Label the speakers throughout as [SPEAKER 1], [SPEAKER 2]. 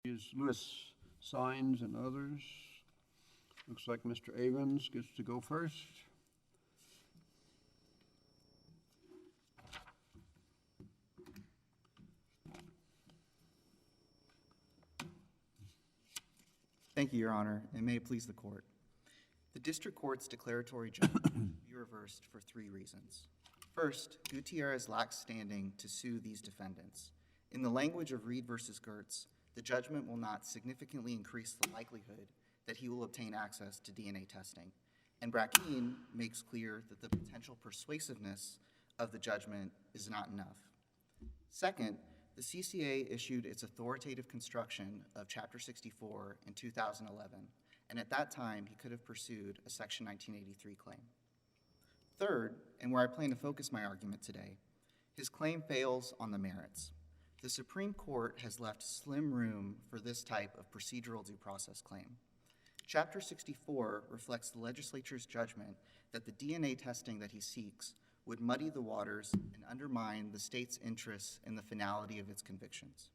[SPEAKER 1] Is Louis Saenz and others. Looks like Mr. Abrams gets to go first.
[SPEAKER 2] Thank you, Your Honor, and may it please the Court. The District Court's declaratory judgment be reversed for three reasons. First, Gutierrez lacks standing to sue these defendants. In the language of Reed v. Gertz, the judgment will not significantly increase the likelihood that he will obtain access to DNA testing. And Brackeen makes clear that the potential persuasiveness of the judgment is not enough. Second, the CCA issued its authoritative construction of Chapter 64 in 2011, and at that time, he could have pursued a Section 1983 claim. Third, and where I plan to focus my argument today, his claim fails on the merits. The Supreme Court has left slim room for this type of procedural due process claim. Chapter 64 reflects the legislature's judgment that the DNA testing that he seeks would muddy the waters and undermine the state's interests in the finality of its convictions.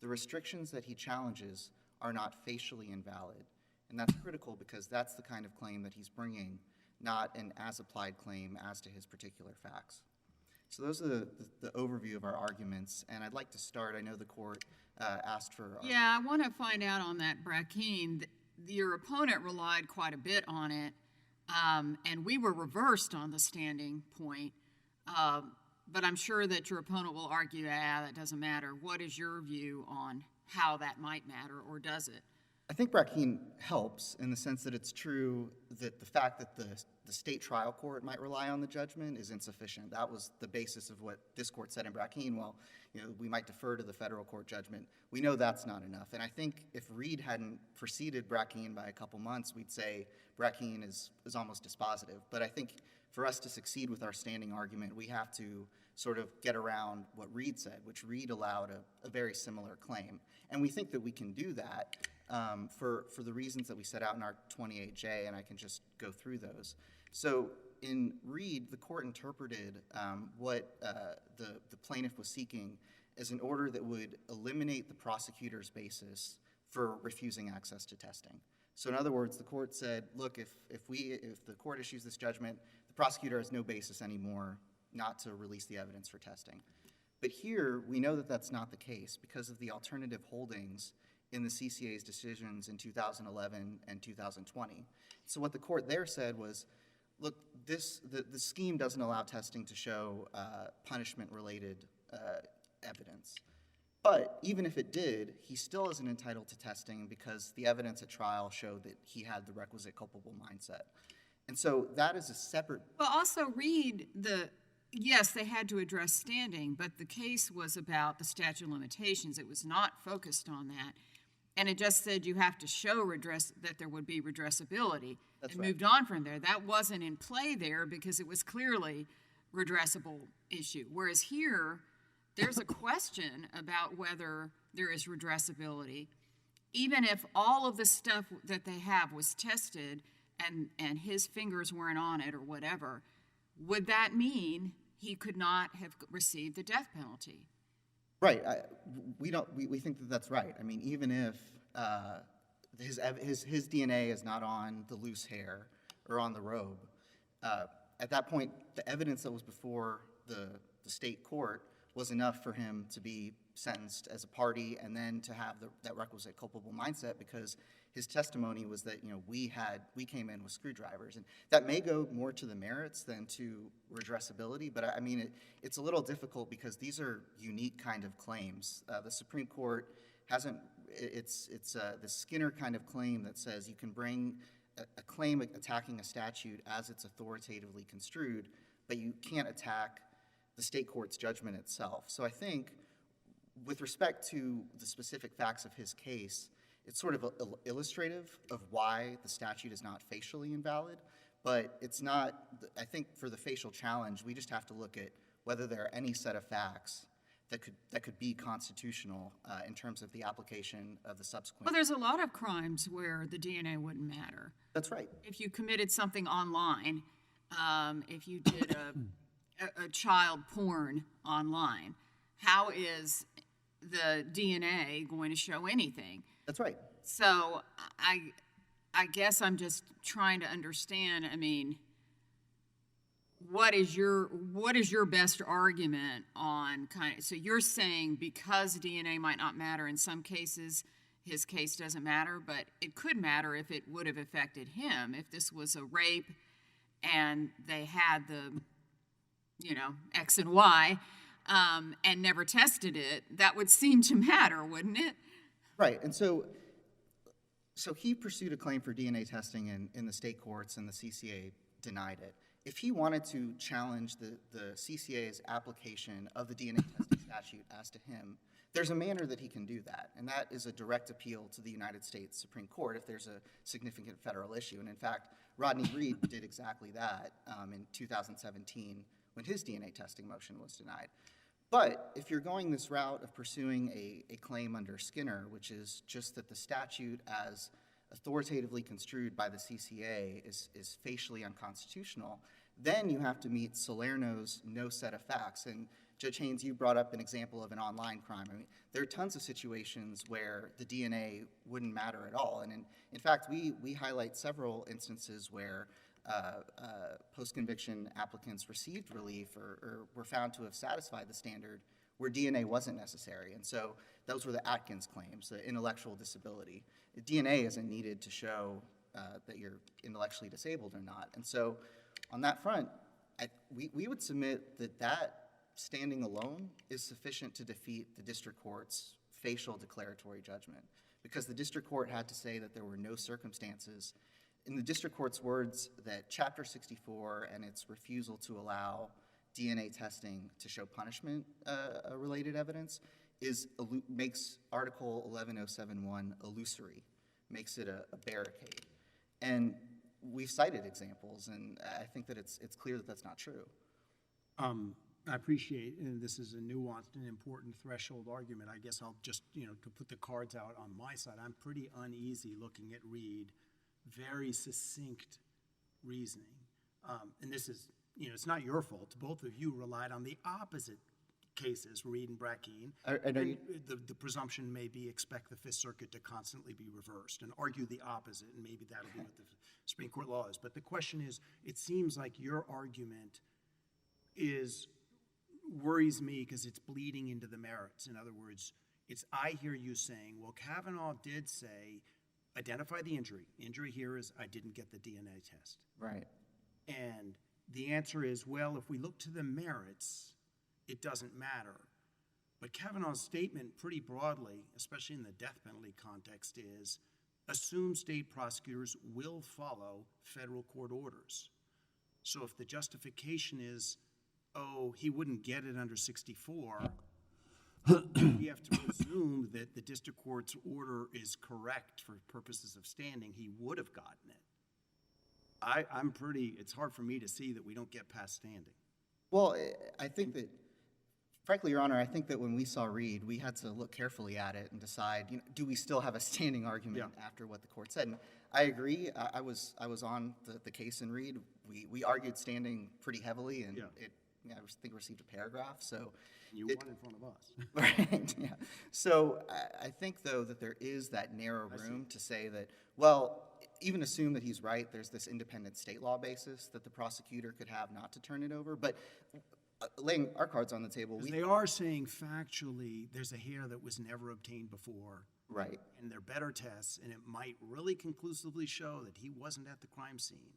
[SPEAKER 2] The restrictions that he challenges are not facially invalid, and that's critical because that's the kind of claim that he's bringing, not an as-applied claim as to his particular facts. So those are the overview of our arguments, and I'd like to start. I know the court asked for...
[SPEAKER 3] Yeah, I want to find out on that, Brackeen. Your opponent relied quite a bit on it, and we were reversed on the standing point, but I'm sure that your opponent will argue, that doesn't matter. What is your view on how that might matter, or does it?
[SPEAKER 2] I think Brackeen helps in the sense that it's true that the fact that the state trial court might rely on the judgment is insufficient. That was the basis of what this court said in Brackeen. Well, we might defer to the federal court judgment. We know that's not enough. And I think if Reed hadn't preceded Brackeen by a couple months, we'd say Brackeen is almost dispositive. But I think for us to succeed with our standing argument, we have to sort of get around what Reed said, which Reed allowed a very similar claim. And we think that we can do that for the reasons that we set out in our 28J, and I can just go through those. So in Reed, the court interpreted what the plaintiff was seeking as an order that would eliminate the prosecutor's basis for refusing access to testing. So in other words, the court said, look, if the court issues this judgment, the prosecutor has no basis anymore not to release the evidence for testing. But here, we know that that's not the case because of the alternative holdings in the CCA's decisions in 2011 and 2020. So what the court there said was, look, the scheme doesn't allow testing to show punishment-related evidence. But even if it did, he still isn't entitled to testing because the evidence at trial showed that he had the requisite culpable mindset. And so that is a separate...
[SPEAKER 3] Well, also, Reed, yes, they had to address standing, but the case was about the statute of limitations. It was not focused on that. And it just said you have to show that there would be redressability.
[SPEAKER 2] That's
[SPEAKER 3] and
[SPEAKER 2] right.
[SPEAKER 3] moved on from there. That wasn't in play there because it was clearly a redressable issue. Whereas here, there's a question about whether there is redressability. Even if all of the stuff that they have was tested and his fingers weren't on it or whatever, would that mean he could not have received the death penalty?
[SPEAKER 2] Right. We think that that's right. I mean, even if his DNA is not on the loose hair or on the robe, at that point, the evidence that was before the state court was enough for him to be sentenced as a party and then to have that requisite culpable mindset because his testimony was that, we came in with screwdrivers. And that may go more to the merits than to redressability, but I mean, it's a little difficult because these are unique kind of claims. The Supreme Court hasn't, it's the Skinner kind of claim that says you can bring a claim attacking a statute as it's authoritatively construed, but you can't attack the state court's judgment itself. So I think with respect to the specific facts of his case, it's sort of illustrative of why the statute is not facially invalid, but it's not, I think for the facial challenge, we just have to look at whether there are any set of facts that could be constitutional in terms of the application of the subsequent.
[SPEAKER 3] Well, there's a lot of crimes where the DNA wouldn't matter.
[SPEAKER 2] That's right.
[SPEAKER 3] If you committed something online, if you did a child porn online, how is the DNA going to show anything?
[SPEAKER 2] That's right.
[SPEAKER 3] So I guess I'm just trying to understand, I mean, what is your best argument on so you're saying because DNA might not matter in some cases, his case doesn't matter, but it could matter if it would have affected him. If this was a rape and they had the, X and Y, and never tested it, that would seem to matter, wouldn't it?
[SPEAKER 2] Right, and so he pursued a claim for DNA testing in the state courts, and the CCA denied it. If he wanted to challenge the CCA's application of the DNA testing statute as to him, there's a manner that he can do that, and that is a direct appeal to the United States Supreme Court if there's a significant federal issue. And in fact, Rodney Reed did exactly that in 2017 when his DNA testing motion was denied. But if you're going this route of pursuing a claim under Skinner, which is just that the statute as authoritatively construed by the CCA is facially unconstitutional, then you have to meet Salerno's no set of facts. And Judge Haynes, you brought up an example of an online crime. I mean, there are tons of situations where the DNA wouldn't matter at all. And in fact, we highlight several instances where post-conviction applicants received relief or were found to have satisfied the standard where DNA wasn't necessary. And so those were the Atkins claims, the intellectual disability. DNA isn't needed to show that you're intellectually disabled or not. And so on that front, we would submit that standing alone is sufficient to defeat the district court's facial declaratory judgment, because the district court had to say that there were no circumstances, in the district court's words, that Chapter 64 and its refusal to allow DNA testing to show punishment-related evidence makes Article 11071 illusory, makes it a barricade. And we've cited examples, and I think that it's clear that that's not true.
[SPEAKER 4] I appreciate, and this is a nuanced and important threshold argument. I guess I'll just, to put the cards out on my side, I'm pretty uneasy looking at Reed, very succinct reasoning. And this is, it's not your fault. Both of you relied on the opposite cases, Reed and Brackeen. And the presumption may be expect the Fifth Circuit to constantly be reversed and argue the opposite, and maybe that'll be what the Supreme Court law is. But the question is, it seems like your argument worries me because it's bleeding into the merits. In other words, I hear you saying, well, Kavanaugh did say, identify the injury. Injury here is I didn't get the DNA test.
[SPEAKER 2] Right.
[SPEAKER 4] And the answer is, well, if we look to the merits, it doesn't matter. But Kavanaugh's statement pretty broadly, especially in the death penalty context, is assume state prosecutors will follow federal court orders. So if the justification is, he wouldn't get it under 64, we have to assume that the district court's order is correct for purposes of standing. He would have gotten it. It's hard for me to see that we don't get past standing.
[SPEAKER 2] Well, I think that, frankly, Your Honor, I think that when we saw Reed, we had to look carefully at it and decide, do we still have a standing argument after what the court said? And I agree. I was on the case in Reed. We argued standing pretty heavily, and I think received a paragraph. So
[SPEAKER 4] you won in front of us.
[SPEAKER 2] Right, yeah. So I think, though, that there is that narrow room to say that, well, even assume that he's right, there's this independent state law basis that the prosecutor could have not to turn it over. But laying our cards on the table,
[SPEAKER 4] they are saying factually there's a hair that was never obtained before.
[SPEAKER 2] Right.
[SPEAKER 4] And they're better tests, and it might really conclusively show that he wasn't at the crime scene.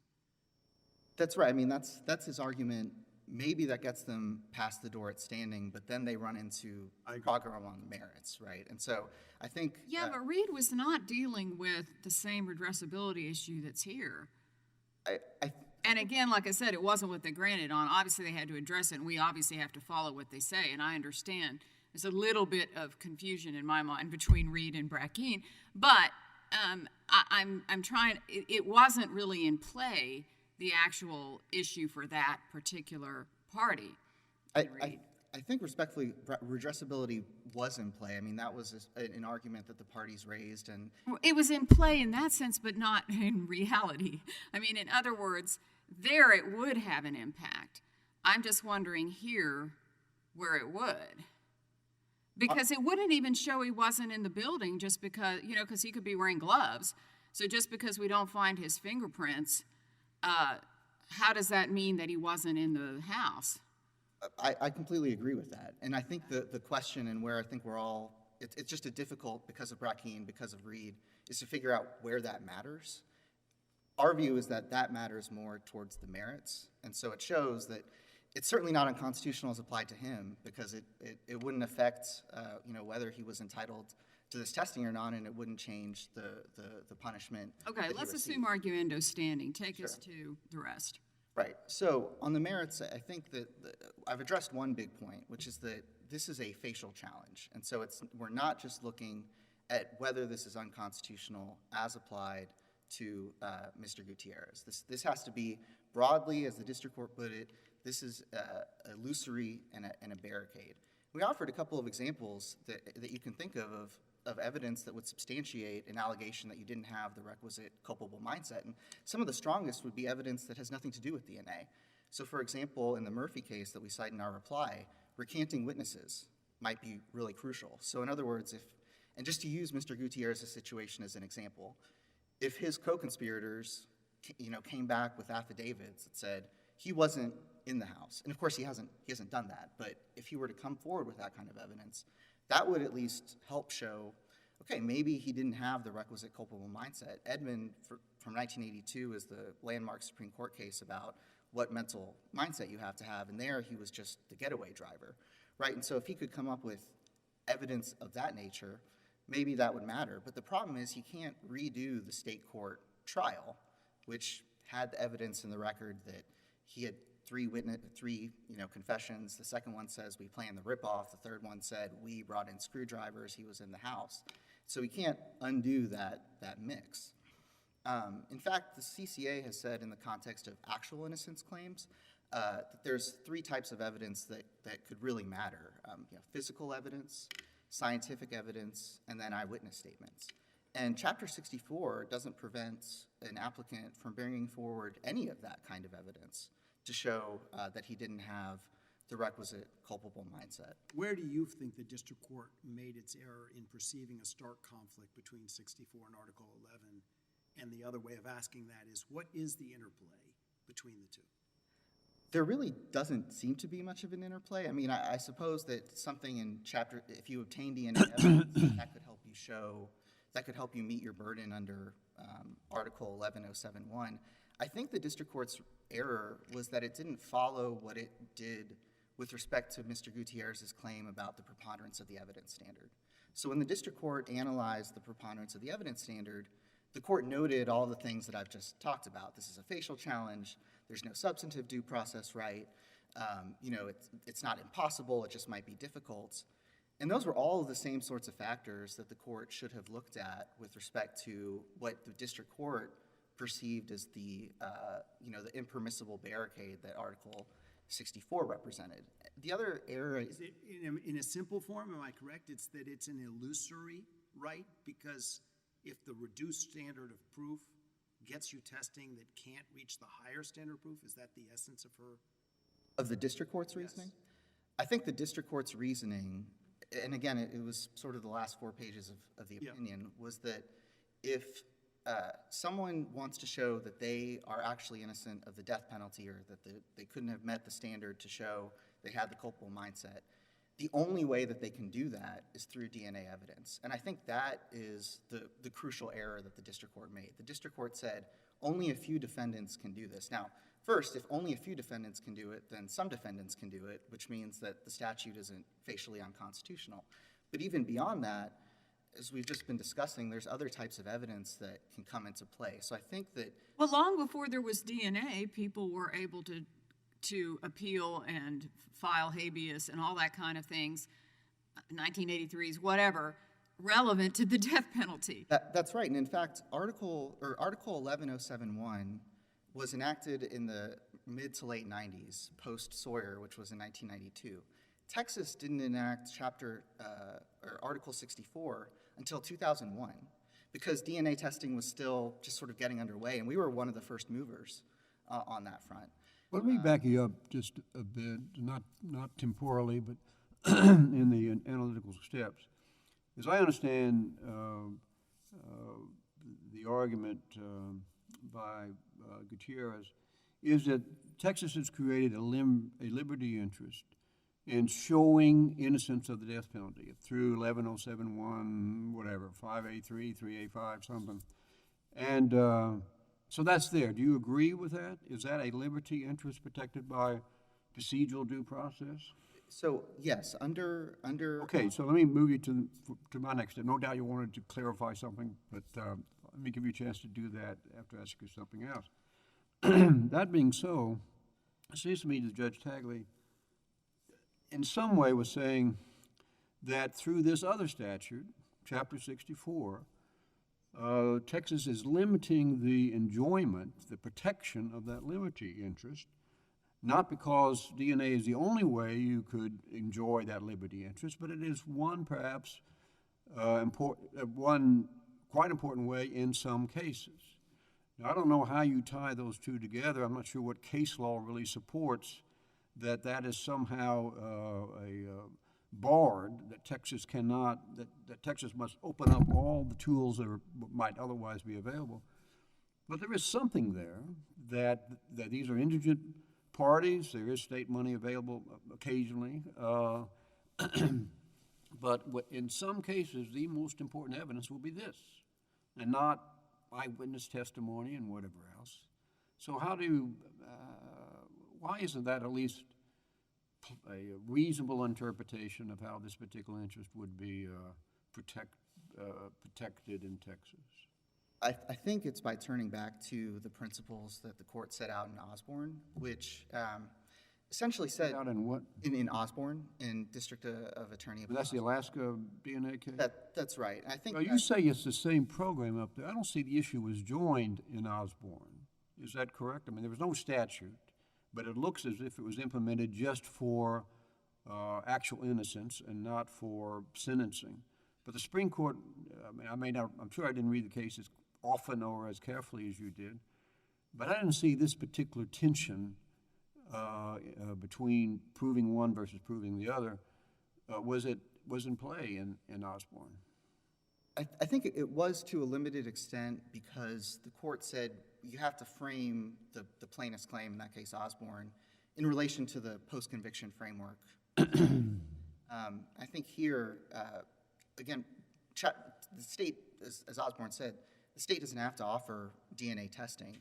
[SPEAKER 2] That's right. I mean, that's his argument. Maybe that gets them past the door at standing, but then they run into program on the merits, right? And so I think...
[SPEAKER 3] Yeah, but Reed was not dealing with the same redressability issue that's here. And again, like I said, it wasn't what they granted on. Obviously, they had to address it, and we obviously have to follow what they say, and I understand. There's a little bit of confusion in my mind between Reed and Brackeen, but I'm trying... It wasn't really in play, the actual issue for that particular party.
[SPEAKER 2] I think respectfully, redressability was in play. I mean, that was an argument that the parties raised. And
[SPEAKER 3] it was in play in that sense, but not in reality. I mean, in other words, there it would have an impact. I'm just wondering here where it would. Because it wouldn't even show he wasn't in the building just because, you know, because he could be wearing gloves. So just because we don't find his fingerprints, how does that mean that he wasn't in the house?
[SPEAKER 2] I completely agree with that. And I think the question and where I think we're all, it's just a difficult, because of Brackeen, because of Reed, is to figure out where that matters. Our view is that that matters more towards the merits. And so it shows that it's certainly not unconstitutional as applied to him, because it wouldn't affect, you know, whether he was entitled to this testing or not, and it wouldn't change the punishment.
[SPEAKER 3] Okay, let's assume arguendo standing. Take us to the rest.
[SPEAKER 2] Right. So on the merits, I think that I've addressed one big point, which is that this is a facial challenge. And so we're not just looking at whether this is unconstitutional as applied to Mr. Gutierrez. This has to be broadly, as the district court put it, this is illusory and a barricade. We offered a couple of examples that you can think of evidence that would substantiate an allegation that you didn't have the requisite culpable mindset. And some of the strongest would be evidence that has nothing to do with DNA. So for example, in the Murphy case that we cite in our reply, recanting witnesses might be really crucial. So in other words, and just to use Mr. Gutierrez's situation as an example, if his co-conspirators, you know, came back with affidavits that said he wasn't in the house, and of course he hasn't done that, but if he were to come forward with that kind of evidence, that would at least help show, okay, maybe he didn't have the requisite culpable mindset. Edmund, from 1982, is the landmark Supreme Court case about what mental mindset you have to have, and there he was just the getaway driver, right? And so if he could come up with evidence of that nature, maybe that would matter. But the problem is he can't redo the state court trial, which had the evidence in the record that he had three confessions. The second one says we planned the ripoff. The third one said we brought in screwdrivers. He was in the house. So we can't undo that mix. In fact, the CCA has said in the context of actual innocence claims that there's three types of evidence that could really matter. Physical evidence, scientific evidence, and then eyewitness statements. And Chapter 64 doesn't prevent an applicant from bringing forward any of that kind of evidence to show that he didn't have the requisite culpable mindset.
[SPEAKER 4] Where do you think the district court made its error in perceiving a stark conflict between 64 and Article 11? And the other way of asking that is, what is the interplay between the two?
[SPEAKER 2] There really doesn't seem to be much of an interplay. I mean, I suppose that something in chapter, if you obtain DNA evidence, that could help you show, that could help you meet your burden under Article 11071. I think the district court's error was that it didn't follow what it did with respect to Mr. Gutierrez's claim about the preponderance of the evidence standard. So when the district court analyzed the preponderance of the evidence standard, the court noted all the things that I've just talked about. This is a facial challenge. There's no substantive due process right. It's not impossible. It just might be difficult. And those were all of the same sorts of factors that the court should have looked at with respect to what the district court perceived as the impermissible barricade that Article 64 represented. The other error
[SPEAKER 4] is it, in a simple form, am I correct? It's that it's an illusory right, because if the reduced standard of proof gets you testing that can't reach the higher standard of proof, is that the essence of her?
[SPEAKER 2] Of the district court's reasoning? I think the district court's reasoning, and again, it was sort of the last 4 pages of the opinion, was that if someone wants to show that they are actually innocent of the death penalty, or that they couldn't have met the standard to show they had the culpable mindset, the only way that they can do that is through DNA evidence. And I think that is the crucial error that the district court made. The district court said only a few defendants can do this. Now, first, if only a few defendants can do it, then some defendants can do it, which means that the statute isn't facially unconstitutional. But even beyond that, as we've just been discussing, there's other types of evidence that can come into play. So I think that...
[SPEAKER 3] Well, long before there was DNA, people were able to appeal and file habeas and all that kind of things, 1983s, whatever, relevant to the death penalty.
[SPEAKER 2] That's right. And in fact, Article 11071 was enacted in the mid to late 90s, post-Sawyer, which was in 1992. Texas didn't enact Article 64 until 2001, because DNA testing was still just sort of getting underway, and we were one of the first movers on that front.
[SPEAKER 1] Well, let me back you up just a bit, not temporally, but in the analytical steps. As I understand the argument by Gutierrez, is that Texas has created a liberty interest in showing innocence of the death penalty through 11071, whatever, 5A3, 3A5, something. And so that's there. Do you agree with that? Is that a liberty interest protected by procedural due process?
[SPEAKER 2] So, yes, under.
[SPEAKER 1] Okay, so let me move you to my next step. No doubt you wanted to clarify something, but let me give you a chance to do that after I ask you something else. That being so, it seems to me that Judge Tagley in some way was saying that through this other statute, Chapter 64, Texas is limiting the enjoyment, the protection of that liberty interest, not because DNA is the only way you could enjoy that liberty interest, but it is one perhaps one quite important way in some cases. Now, I don't know how you tie those two together. I'm not sure what case law really supports that is somehow barred, that Texas cannot, that Texas must open up all the tools that might otherwise be available. But there is something there that these are indigent parties. There is state money available occasionally. But in some cases, the most important evidence will be this, and not eyewitness testimony and whatever else. So why isn't that at least a reasonable interpretation of how this particular interest would be protected in Texas?
[SPEAKER 2] I think it's by turning back to the principles that the court set out in Osborne, which essentially said—
[SPEAKER 1] Out in what?
[SPEAKER 2] In Osborne, in District of Attorney of—
[SPEAKER 1] That's the Alaska DNA case?
[SPEAKER 2] That's right. I think—
[SPEAKER 1] Well, you say it's the same program up there. I don't see the issue was joined in Osborne. Is that correct? I mean, there was no statute, but it looks as if it was implemented just for actual innocence and not for sentencing. But the Supreme Court, I'm sure I didn't read the case as often or as carefully as you did, but I didn't see this particular tension between proving one versus proving the other was in play in Osborne.
[SPEAKER 2] I think it was to a limited extent because the court said you have to frame the plaintiff's claim, in that case Osborne, in relation to the post-conviction framework. I think here, again, the state, as Osborne said, the state doesn't have to offer DNA testing.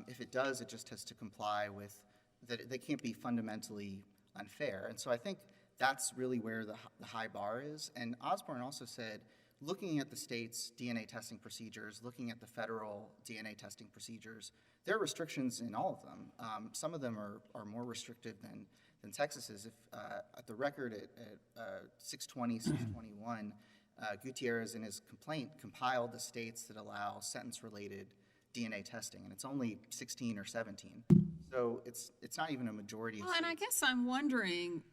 [SPEAKER 2] If it does, it just has to comply with that. They can't be fundamentally unfair. And so I think that's really where the high bar is. And Osborne also said, looking at the state's DNA testing procedures, looking at the federal DNA testing procedures, there are restrictions in all of them. Some of them are more restrictive than Texas's. If at the record at 620, 621, Gutierrez in his complaint compiled the states that allow sentence-related DNA testing, and it's only 16 or 17. So it's not even a majority of states.
[SPEAKER 3] And I guess I'm wondering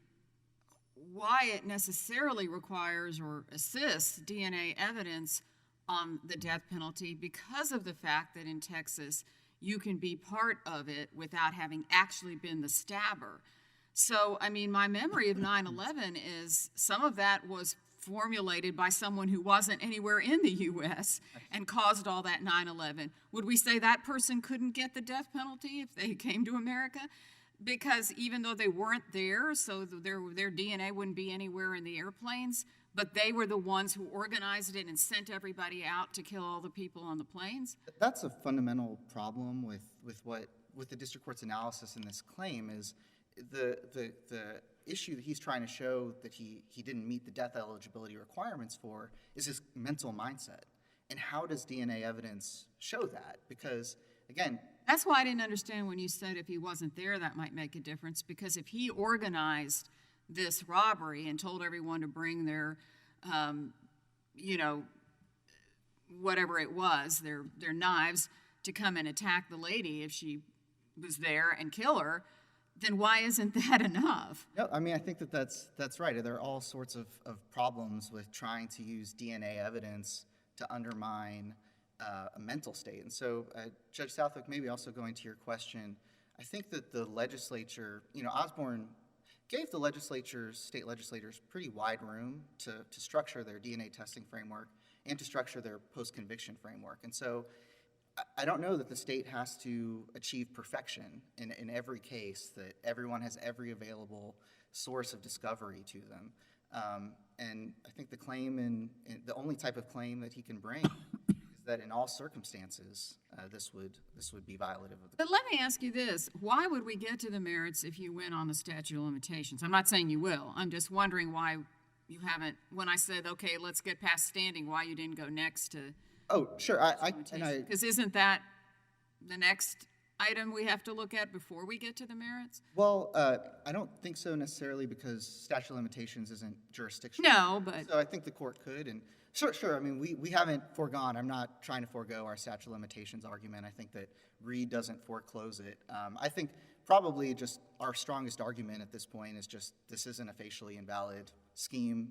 [SPEAKER 3] why it necessarily requires or assists DNA evidence on the death penalty because of the fact that in Texas you can be part of it without having actually been the stabber. So, I mean, my memory of 9/11 is some of that was formulated by someone who wasn't anywhere in the U.S. and caused all that 9/11. Would we say that person couldn't get the death penalty if they came to America? Because even though they weren't there, so their DNA wouldn't be anywhere in the airplanes, but they were the ones who organized it and sent everybody out to kill all the people on the planes?
[SPEAKER 2] That's a fundamental problem with the district court's analysis in this claim is the issue that he's trying to show that he didn't meet the death eligibility requirements for is his mental mindset. And how does DNA evidence show that? Because, again—
[SPEAKER 3] That's why I didn't understand when you said if he wasn't there, that might make a difference. Because if he organized this robbery and told everyone to bring their, whatever it was, their knives to come and attack the lady if she was there and kill her, then why isn't that enough?
[SPEAKER 2] No, I mean, I think that's right. There are all sorts of problems with trying to use DNA evidence to undermine a mental state. And so, Judge Southwick, maybe also going to your question, I think that the legislature, Osborne gave the state legislators, pretty wide room to structure their DNA testing framework and to structure their post-conviction framework. And so I don't know that the state has to achieve perfection in every case, that everyone has every available source of discovery to them. And I think the claim, the only type of claim that he can bring is that in all circumstances, this would be violative of the.
[SPEAKER 3] But let me ask you this. Why would we get to the merits if you went on the statute of limitations? I'm not saying you will. I'm just wondering why you haven't, when I said, okay, let's get past standing, why you didn't go next to.
[SPEAKER 2] Oh, sure.
[SPEAKER 3] Because isn't that the next item we have to look at before we get to the merits?
[SPEAKER 2] Well, I don't think so necessarily, because statute of limitations isn't jurisdictional.
[SPEAKER 3] No, but.
[SPEAKER 2] So I think the court could, and sure. I mean, we haven't foregone. I'm not trying to forego our statute of limitations argument. I think that Reed doesn't foreclose it. I think probably just our strongest argument at this point is just this isn't a facially invalid scheme.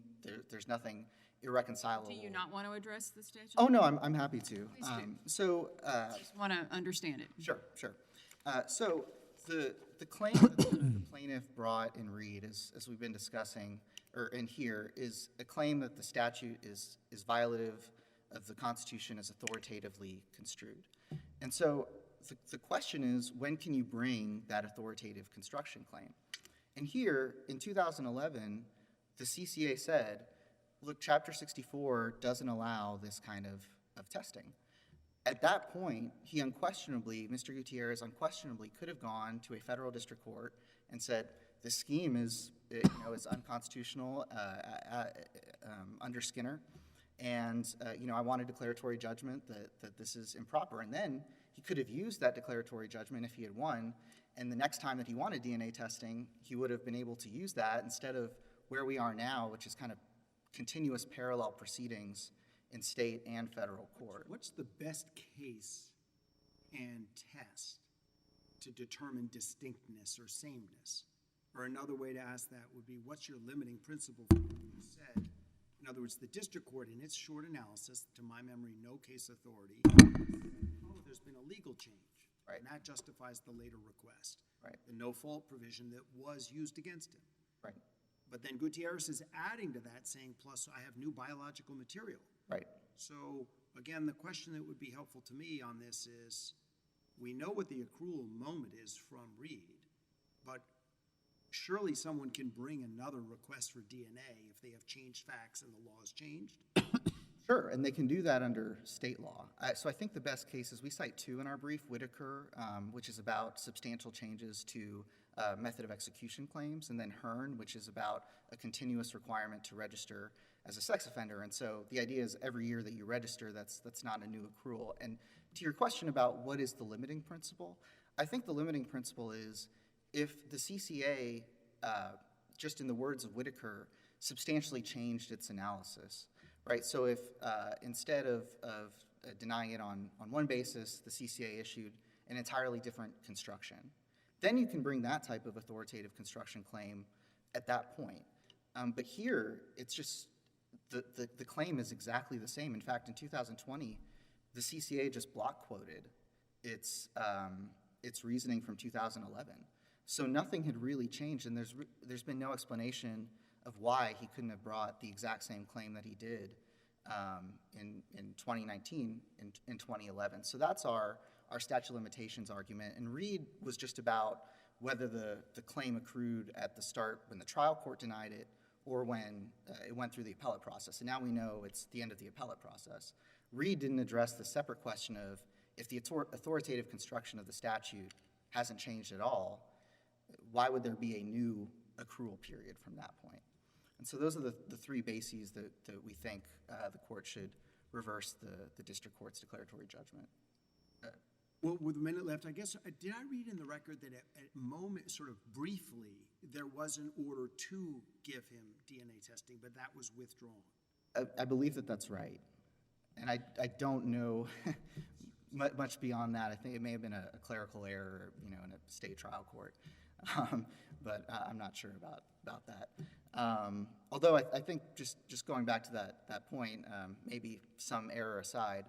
[SPEAKER 2] There's nothing irreconcilable.
[SPEAKER 3] Do you not want to address the statute?
[SPEAKER 2] Oh, no, I'm happy to.
[SPEAKER 3] Please do.
[SPEAKER 2] So,
[SPEAKER 3] Just want to understand it.
[SPEAKER 2] Sure. So the claim that the plaintiff brought in Reed, as we've been discussing, or in here, is a claim that the statute is violative of the Constitution as authoritatively construed. And so the question is, when can you bring that authoritative construction claim? And here, in 2011, the CCA said, look, Chapter 64 doesn't allow this kind of testing. At that point, Mr. Gutierrez unquestionably could have gone to a federal district court and said, this scheme is unconstitutional under Skinner, and I want a declaratory judgment that this is improper. And then he could have used that declaratory judgment if he had won, and the next time that he wanted DNA testing, he would have been able to use that instead of where we are now, which is kind of continuous parallel proceedings in state and federal court.
[SPEAKER 4] What's the best case and test to determine distinctness or sameness? Or another way to ask that would be, what's your limiting principle for what you said? In other words, the district court, in its short analysis, to my memory, no case authority, there's been a legal change.
[SPEAKER 2] Right.
[SPEAKER 4] And that justifies the later request.
[SPEAKER 2] Right.
[SPEAKER 4] The no-fault provision that was used against him.
[SPEAKER 2] Right.
[SPEAKER 4] But then Gutierrez is adding to that, saying, plus I have new biological material.
[SPEAKER 2] Right.
[SPEAKER 4] So, again, the question that would be helpful to me on this is, we know what the accrual moment is from Reed, but surely someone can bring another request for DNA if they have changed facts and the law has changed?
[SPEAKER 2] Sure, and they can do that under state law. So I think the best cases, we cite two in our brief, Whitaker, which is about substantial changes to method of execution claims, and then Hearn, which is about a continuous requirement to register as a sex offender. And so the idea is every year that you register, that's not a new accrual. And to your question about what is the limiting principle, I think the limiting principle is if the CCA, just in the words of Whitaker, substantially changed its analysis, right? So if instead of denying it on one basis, the CCA issued an entirely different construction, then you can bring that type of authoritative construction claim at that point. But here, it's just the claim is exactly the same. In fact, in 2020, the CCA just block quoted its reasoning from 2011. So nothing had really changed, and there's been no explanation of why he couldn't have brought the exact same claim that he did in 2019 in 2011. So that's our statute of limitations argument. And Reed was just about whether the claim accrued at the start when the trial court denied it or when it went through the appellate process. And now we know it's the end of the appellate process. Reed didn't address the separate question of if the authoritative construction of the statute hasn't changed at all, why would there be a new accrual period from that point? And so those are the three bases that we think the court should reverse the district court's declaratory judgment.
[SPEAKER 4] Well, with a minute left, I guess, did I read in the record that at moment, sort of briefly, there was an order to give him DNA testing, but that was withdrawn?
[SPEAKER 2] I believe that that's right. And I don't know much beyond that. I think it may have been a clerical error, in a state trial court. But I'm not sure about that. Although I think just going back to that point, maybe some error aside,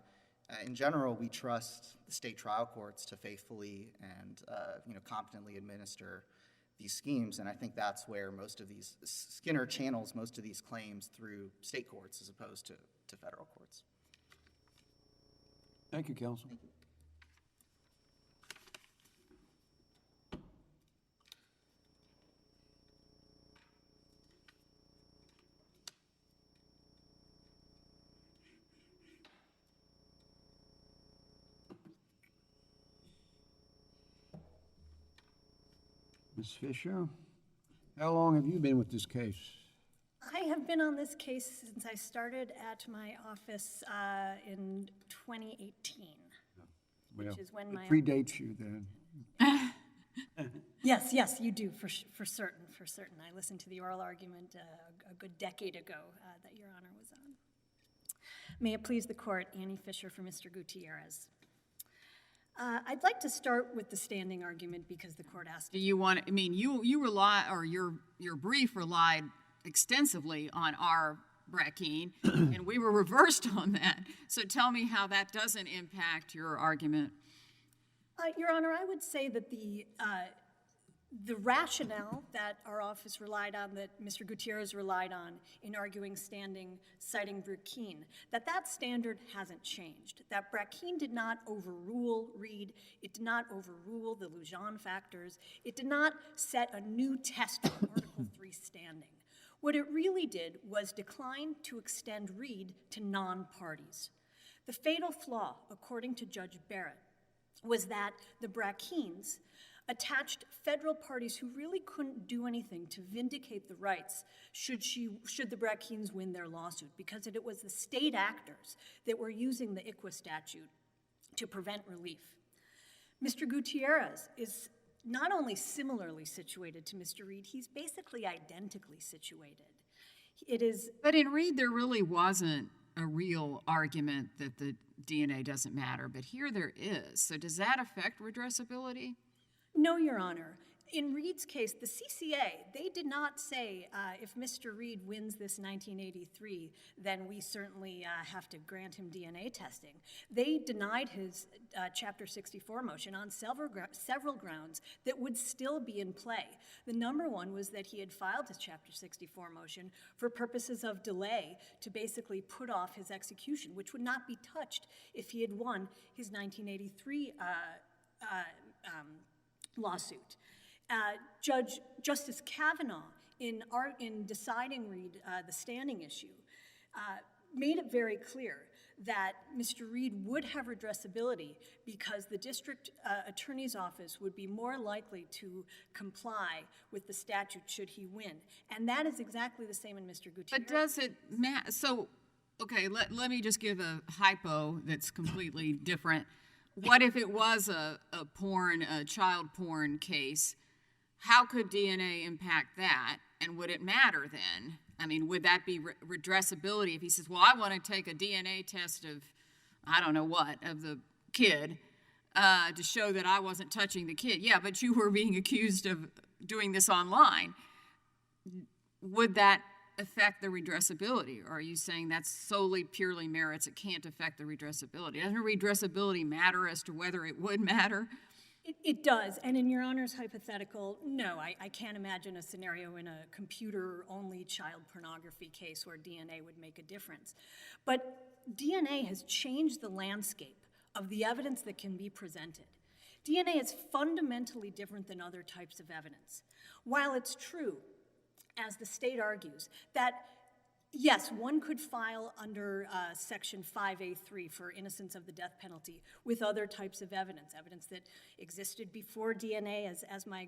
[SPEAKER 2] in general, we trust the state trial courts to faithfully and competently administer schemes, and I think that's where most of these, Skinner channels most of these claims through state courts as opposed to federal courts.
[SPEAKER 1] Thank you, counsel.
[SPEAKER 2] Thank you.
[SPEAKER 1] Ms. Fisher, how long have you been with this case?
[SPEAKER 5] I have been on this case since I started at my office in 2018.
[SPEAKER 1] Well,
[SPEAKER 5] is when
[SPEAKER 1] it
[SPEAKER 5] my-
[SPEAKER 1] predates you then.
[SPEAKER 5] Yes, you do, for certain. I listened to the oral argument a good decade ago that Your Honor was on. May it please the Court, Annie Fisher for Mr. Gutierrez. I'd like to start with the standing argument because the Court asked.
[SPEAKER 3] Do you want, I mean, you rely, or your brief relied extensively on our Brackeen, and we were reversed on that. So tell me how that doesn't impact your argument.
[SPEAKER 5] Your Honor, I would say that the rationale that our office relied on, that Mr. Gutierrez relied on in arguing standing, citing Brackeen, that standard hasn't changed. That Brackeen did not overrule Reed. It did not overrule the Lujan factors. It did not set a new test for Article III standing. What it really did was decline to extend Reed to non-parties. The fatal flaw, according to Judge Barrett, was that the Brackeens attached federal parties who really couldn't do anything to vindicate the rights should the Brackeens win their lawsuit, because it was the state actors that were using the ICWA statute to prevent relief. Mr. Gutierrez is not only similarly situated to Mr. Reed, he's basically identically situated.
[SPEAKER 3] But in Reed, there really wasn't a real argument that the DNA doesn't matter, but here there is. So does that affect redressability?
[SPEAKER 5] No, Your Honor. In Reed's case, the CCA, they did not say if Mr. Reed wins this 1983, then we certainly have to grant him DNA testing. They denied his Chapter 64 motion on several grounds that would still be in play. The number one was that he had filed his Chapter 64 motion for purposes of delay to basically put off his execution, which would not be touched if he had won his 1983 lawsuit. Justice Kavanaugh, in deciding Reed the standing issue, made it very clear that Mr. Reed would have redressability because the district attorney's office would be more likely to comply with the statute should he win. And that is exactly the same in Mr. Gutierrez.
[SPEAKER 3] But does it matter? So, okay, let me just give a hypo that's completely different. What if it was a child porn case? How could DNA impact that? And would it matter then? I mean, would that be redressability if he says, well, I want to take a DNA test of, I don't know what, of the kid to show that I wasn't touching the kid. Yeah, but you were being accused of doing this online. Would that affect the redressability? Or are you saying that's solely purely merits, it can't affect the redressability? Doesn't redressability matter as to whether it would matter?
[SPEAKER 5] It does, and in Your Honor's hypothetical, no, I can't imagine a scenario in a computer-only child pornography case where DNA would make a difference. But DNA has changed the landscape of the evidence that can be presented. DNA is fundamentally different than other types of evidence. While it's true, as the state argues, that yes, one could file under Section 5A3 for innocence of the death penalty with other types of evidence that existed before DNA, as my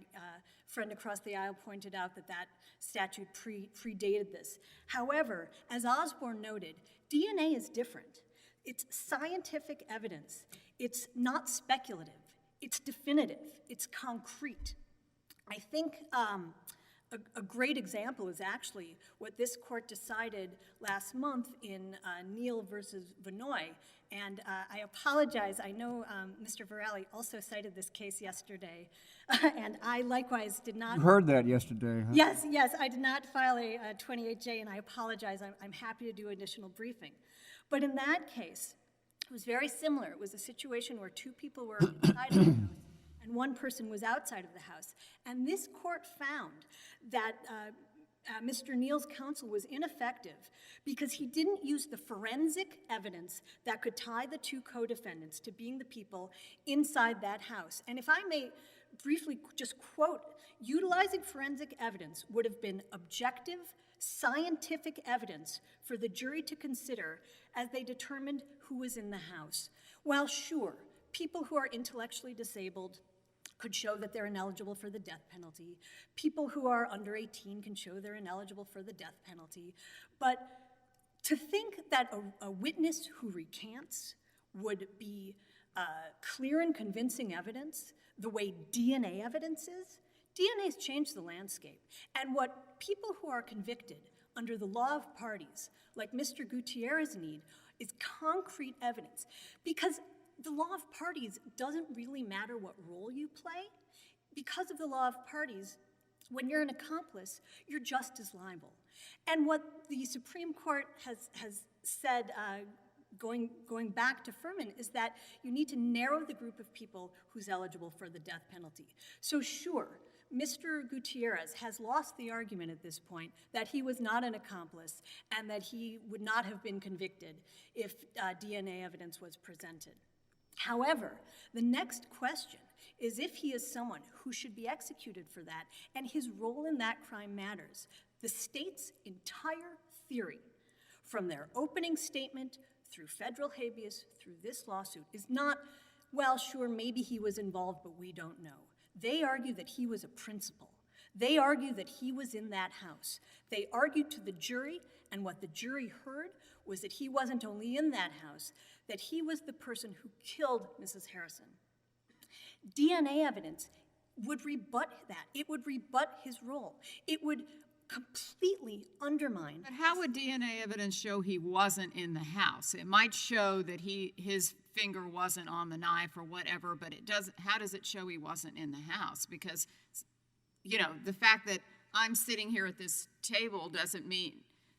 [SPEAKER 5] friend across the aisle pointed out, that statute predated this. However, as Osborne noted, DNA is different. It's scientific evidence. It's not speculative. It's definitive. It's concrete. I think a great example is actually what this court decided last month in Neal versus Vinoy. And I apologize, I know Mr. Varelli also cited this case yesterday, and I likewise did not.
[SPEAKER 1] You heard that yesterday, huh?
[SPEAKER 5] Yes, I did not file a 28J, and I apologize. I'm happy to do additional briefing. But in that case, it was very similar. It was a situation where two people were inside of the house, and one person was outside of the house. And this court found that Mr. Neal's counsel was ineffective because he didn't use the forensic evidence that could tie the two co-defendants to being the people inside that house. And if I may briefly just quote, utilizing forensic evidence would have been objective, scientific evidence for the jury to consider as they determined who was in the house. While sure, people who are intellectually disabled could show that they're ineligible for the death penalty. People who are under 18 can show they're ineligible for the death penalty. But to think that a witness who recants would be clear and convincing evidence, the way DNA evidence is, DNA's changed the landscape. And what people who are convicted under the law of parties, like Mr. Gutierrez, need is concrete evidence. Because the law of parties doesn't really matter what role you play. Because of the law of parties, when you're an accomplice, you're just as liable. And what the Supreme Court has said, going back to Furman, is that you need to narrow the group of people who's eligible for the death penalty. So sure, Mr. Gutierrez has lost the argument at this point that he was not an accomplice and that he would not have been convicted if DNA evidence was presented. However, the next question is if he is someone who should be executed for that, and his role in that crime matters. The state's entire theory, from their opening statement through federal habeas, through this lawsuit, is not, well, sure, maybe he was involved, but we don't know. They argue that he was a principal. They argue that he was in that house. They argued to the jury, and what the jury heard was that he wasn't only in that house, that he was the person who killed Mrs. Harrison. DNA evidence would rebut that. It would rebut his role. It would completely undermine.
[SPEAKER 3] But how would DNA evidence show he wasn't in the house? It might show that his finger wasn't on the knife or whatever, but it doesn't. How does it show he wasn't in the house? Because, you know, the fact that I'm sitting here at this table doesn't mean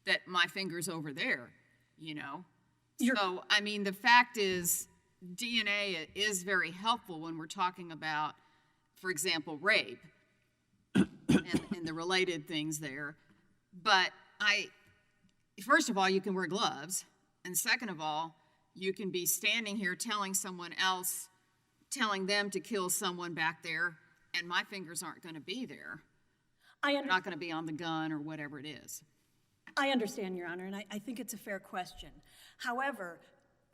[SPEAKER 3] that my finger's over there, you know? So, I mean, the fact is DNA is very helpful when we're talking about, for example, rape and the related things there. But first of all, you can wear gloves. And second of all, you can be standing here telling someone else, telling them to kill someone back there, and my fingers aren't going to be there. They're not going to be on the gun or whatever it is.
[SPEAKER 5] I understand, Your Honor, and I think it's a fair question. However,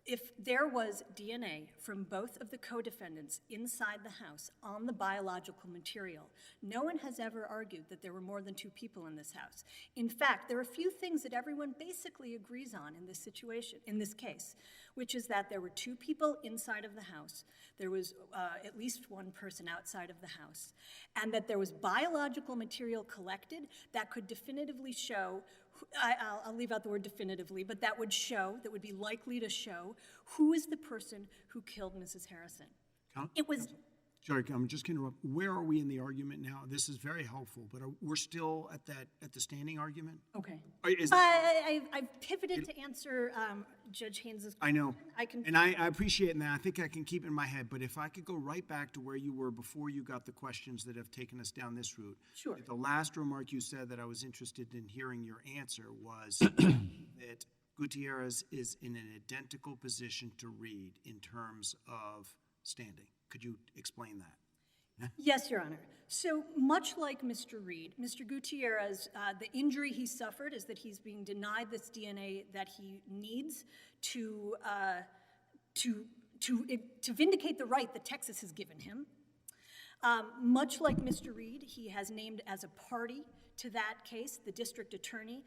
[SPEAKER 5] if there was DNA from both of the co-defendants inside the house on the biological material, no one has ever argued that there were more than two people in this house. In fact, there are a few things that everyone basically agrees on in this situation, in this case, which is that there were two people inside of the house, there was at least one person outside of the house, and that there was biological material collected that could definitively show, I'll leave out the word definitively, but that would be likely to show who is the person who killed Mrs. Harrison. It was...
[SPEAKER 4] Sorry, I'm just going to interrupt. Where are we in the argument now? This is very helpful, but we're still at the standing argument?
[SPEAKER 5] Okay.
[SPEAKER 4] I've
[SPEAKER 5] pivoted to answer Judge Haynes' question.
[SPEAKER 4] I know.
[SPEAKER 5] And
[SPEAKER 4] I appreciate that. I think I can keep it in my head, but if I could go right back to where you were before you got the questions that have taken us down this route.
[SPEAKER 5] Sure.
[SPEAKER 4] The last remark you said that I was interested in hearing your answer was that Gutierrez is in an identical position to Reed in terms of standing. Could you explain that?
[SPEAKER 5] Yes, Your Honor. So much like Mr. Reed, Mr. Gutierrez, the injury he suffered is that he's being denied this DNA that he needs to vindicate the right that Texas has given him. Much like Mr. Reed, he has named as a party to that case the district attorney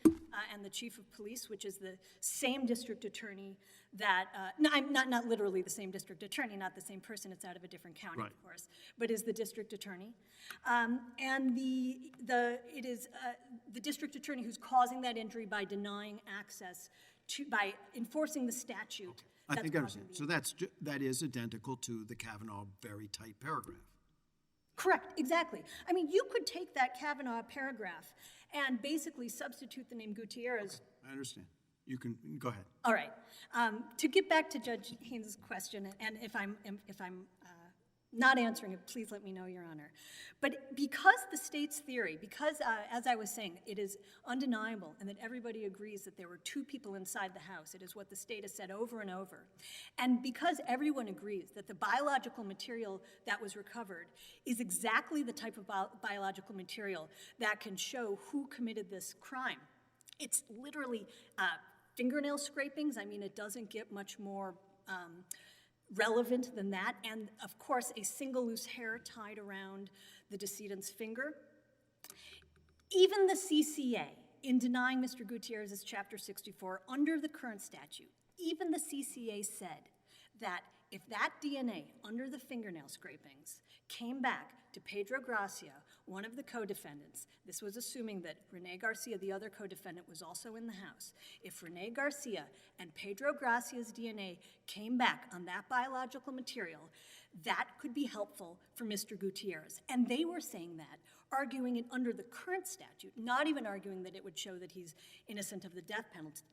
[SPEAKER 5] and the chief of police, which is the same district attorney that, not literally the same district attorney, not the same person, it's out of a different county,
[SPEAKER 4] Right.
[SPEAKER 5] of course, but is the district attorney. And it is the district attorney who's causing that injury by denying access by enforcing the statute.
[SPEAKER 4] I think I understand. So that is identical to the Kavanaugh very tight paragraph.
[SPEAKER 5] Correct, exactly. I mean, you could take that Kavanaugh paragraph and basically substitute the name Gutierrez.
[SPEAKER 4] I understand. You can go ahead.
[SPEAKER 5] All right. To get back to Judge Haynes' question, and if I'm Not answering it, please let me know, Your Honor. But because the state's theory, because, as I was saying, it is undeniable and that everybody agrees that there were two people inside the house, it is what the state has said over and over, and because everyone agrees that the biological material that was recovered is exactly the type of biological material that can show who committed this crime, it's literally fingernail scrapings. I mean, it doesn't get much more relevant than that, and of course a single loose hair tied around the decedent's finger. Even the CCA, in denying Mr. Gutierrez's Chapter 64 under the current statute, even the CCA said that if that DNA under the fingernail scrapings came back to Pedro Gracia, one of the co-defendants, this was assuming that Rene Garcia, the other co-defendant, was also in the house. If Rene Garcia and Pedro Gracia's DNA came back on that biological material, that could be helpful for Mr. Gutierrez. And they were saying that, arguing it under the current statute, not even arguing that it would show that he's innocent of the death penalty.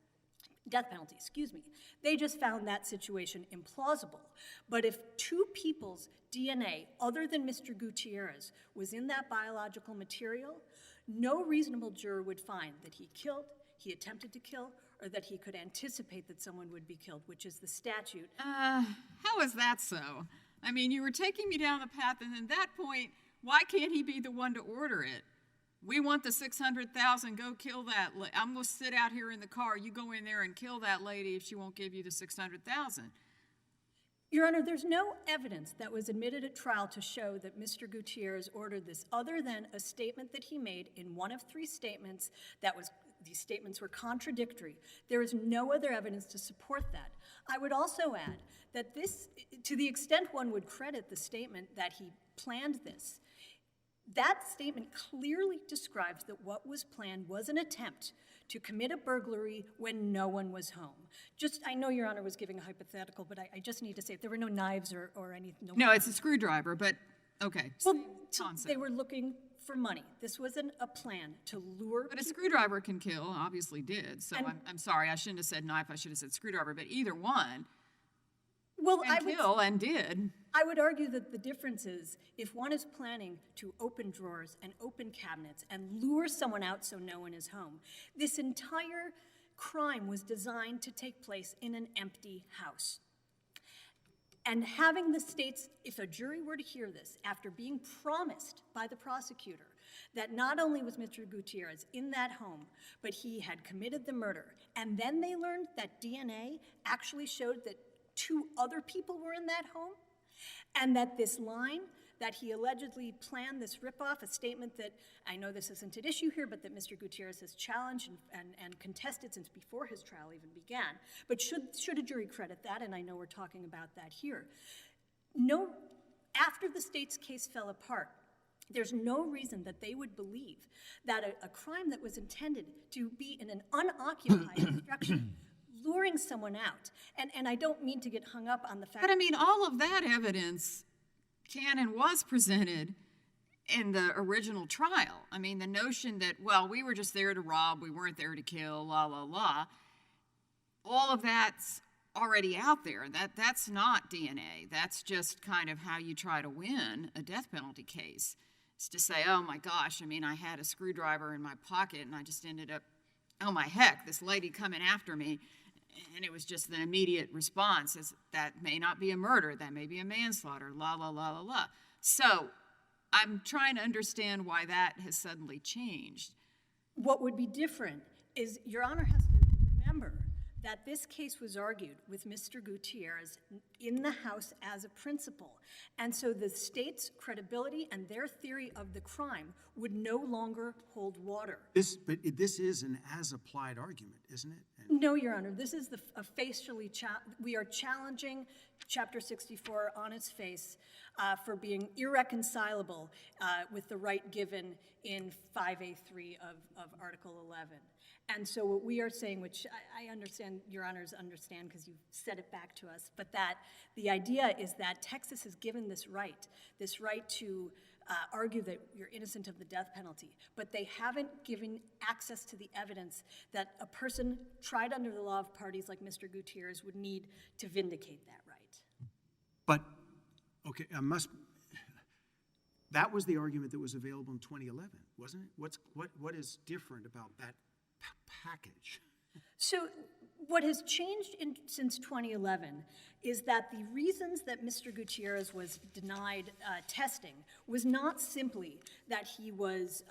[SPEAKER 5] They just found that situation implausible. But if two people's DNA, other than Mr. Gutierrez, was in that biological material, no reasonable juror would find that he killed, he attempted to kill, or that he could anticipate that someone would be killed, which is the statute.
[SPEAKER 3] How is that so? I mean, you were taking me down the path, and at that point, why can't he be the one to order it? We want the $600,000, go kill that I'm going to sit out here in the car, you go in there and kill that lady if she won't give you the $600,000.
[SPEAKER 5] Your Honor, there's no evidence that was admitted at trial to show that Mr. Gutierrez ordered this, other than a statement that he made in one of three statements these statements were contradictory. There is no other evidence to support that. I would also add that this, to the extent one would credit the statement that he planned this, that statement clearly describes that what was planned was an attempt to commit a burglary when no one was home. I know Your Honor was giving a hypothetical, but I just need to say, if there were no knives or anything.
[SPEAKER 3] No, it's a screwdriver, but okay.
[SPEAKER 5] Well,
[SPEAKER 3] Concept.
[SPEAKER 5] they were looking for money. This wasn't a plan to lure.
[SPEAKER 3] But a screwdriver can kill, obviously did. So I'm sorry, I shouldn't have said knife, I should have said screwdriver, but either one can kill and did.
[SPEAKER 5] I would argue that the difference is if one is planning to open drawers and open cabinets and lure someone out so no one is home, this entire crime was designed to take place in an empty house. And having the state's, if a jury were to hear this, after being promised by the prosecutor that not only was Mr. Gutierrez in that home, but he had committed the murder, and then they learned that DNA actually showed that two other people were in that home, and that this line that he allegedly planned this ripoff, a statement that, I know this isn't at issue here, but that Mr. Gutierrez has challenged and contested since before his trial even began. But should a jury credit that, and I know we're talking about that here, after the state's case fell apart, there's no reason that they would believe that a crime that was intended to be in an unoccupied structure, luring someone out, and I don't mean to get hung up on the fact.
[SPEAKER 3] But I mean, all of that evidence can and was presented in the original trial. I mean, the notion that, well, we were just there to rob, we weren't there to kill, la, la, la, all of that's already out there. That's not DNA. That's just kind of how you try to win a death penalty case. It's to say, oh my gosh, I mean, I had a screwdriver in my pocket and I just ended up, oh my heck, this lady coming after me. And it was just an immediate response. That may not be a murder. That may be a manslaughter, la, la, la, la, la. So I'm trying to understand why that has suddenly changed.
[SPEAKER 5] What would be different is Your Honor has to remember that this case was argued with Mr. Gutierrez in the house as a principal. And so the state's credibility and their theory of the crime would no longer hold water.
[SPEAKER 4] But this is an as-applied argument, isn't it?
[SPEAKER 5] No, Your Honor, this is a facially, we are challenging Chapter 64 on its face for being irreconcilable with the right given in 5A3 of Article 11. And so what we are saying, which I understand, Your Honors understand because you've said it back to us, but that the idea is that Texas has given this right to argue that you're innocent of the death penalty, but they haven't given access to the evidence that a person tried under the law of parties like Mr. Gutierrez would need to vindicate that right.
[SPEAKER 4] But, okay, I must That was the argument that was available in 2011, wasn't it? What is different about that package?
[SPEAKER 5] So what has changed since 2011 is that the reasons that Mr. Gutierrez was denied testing was not simply that he was,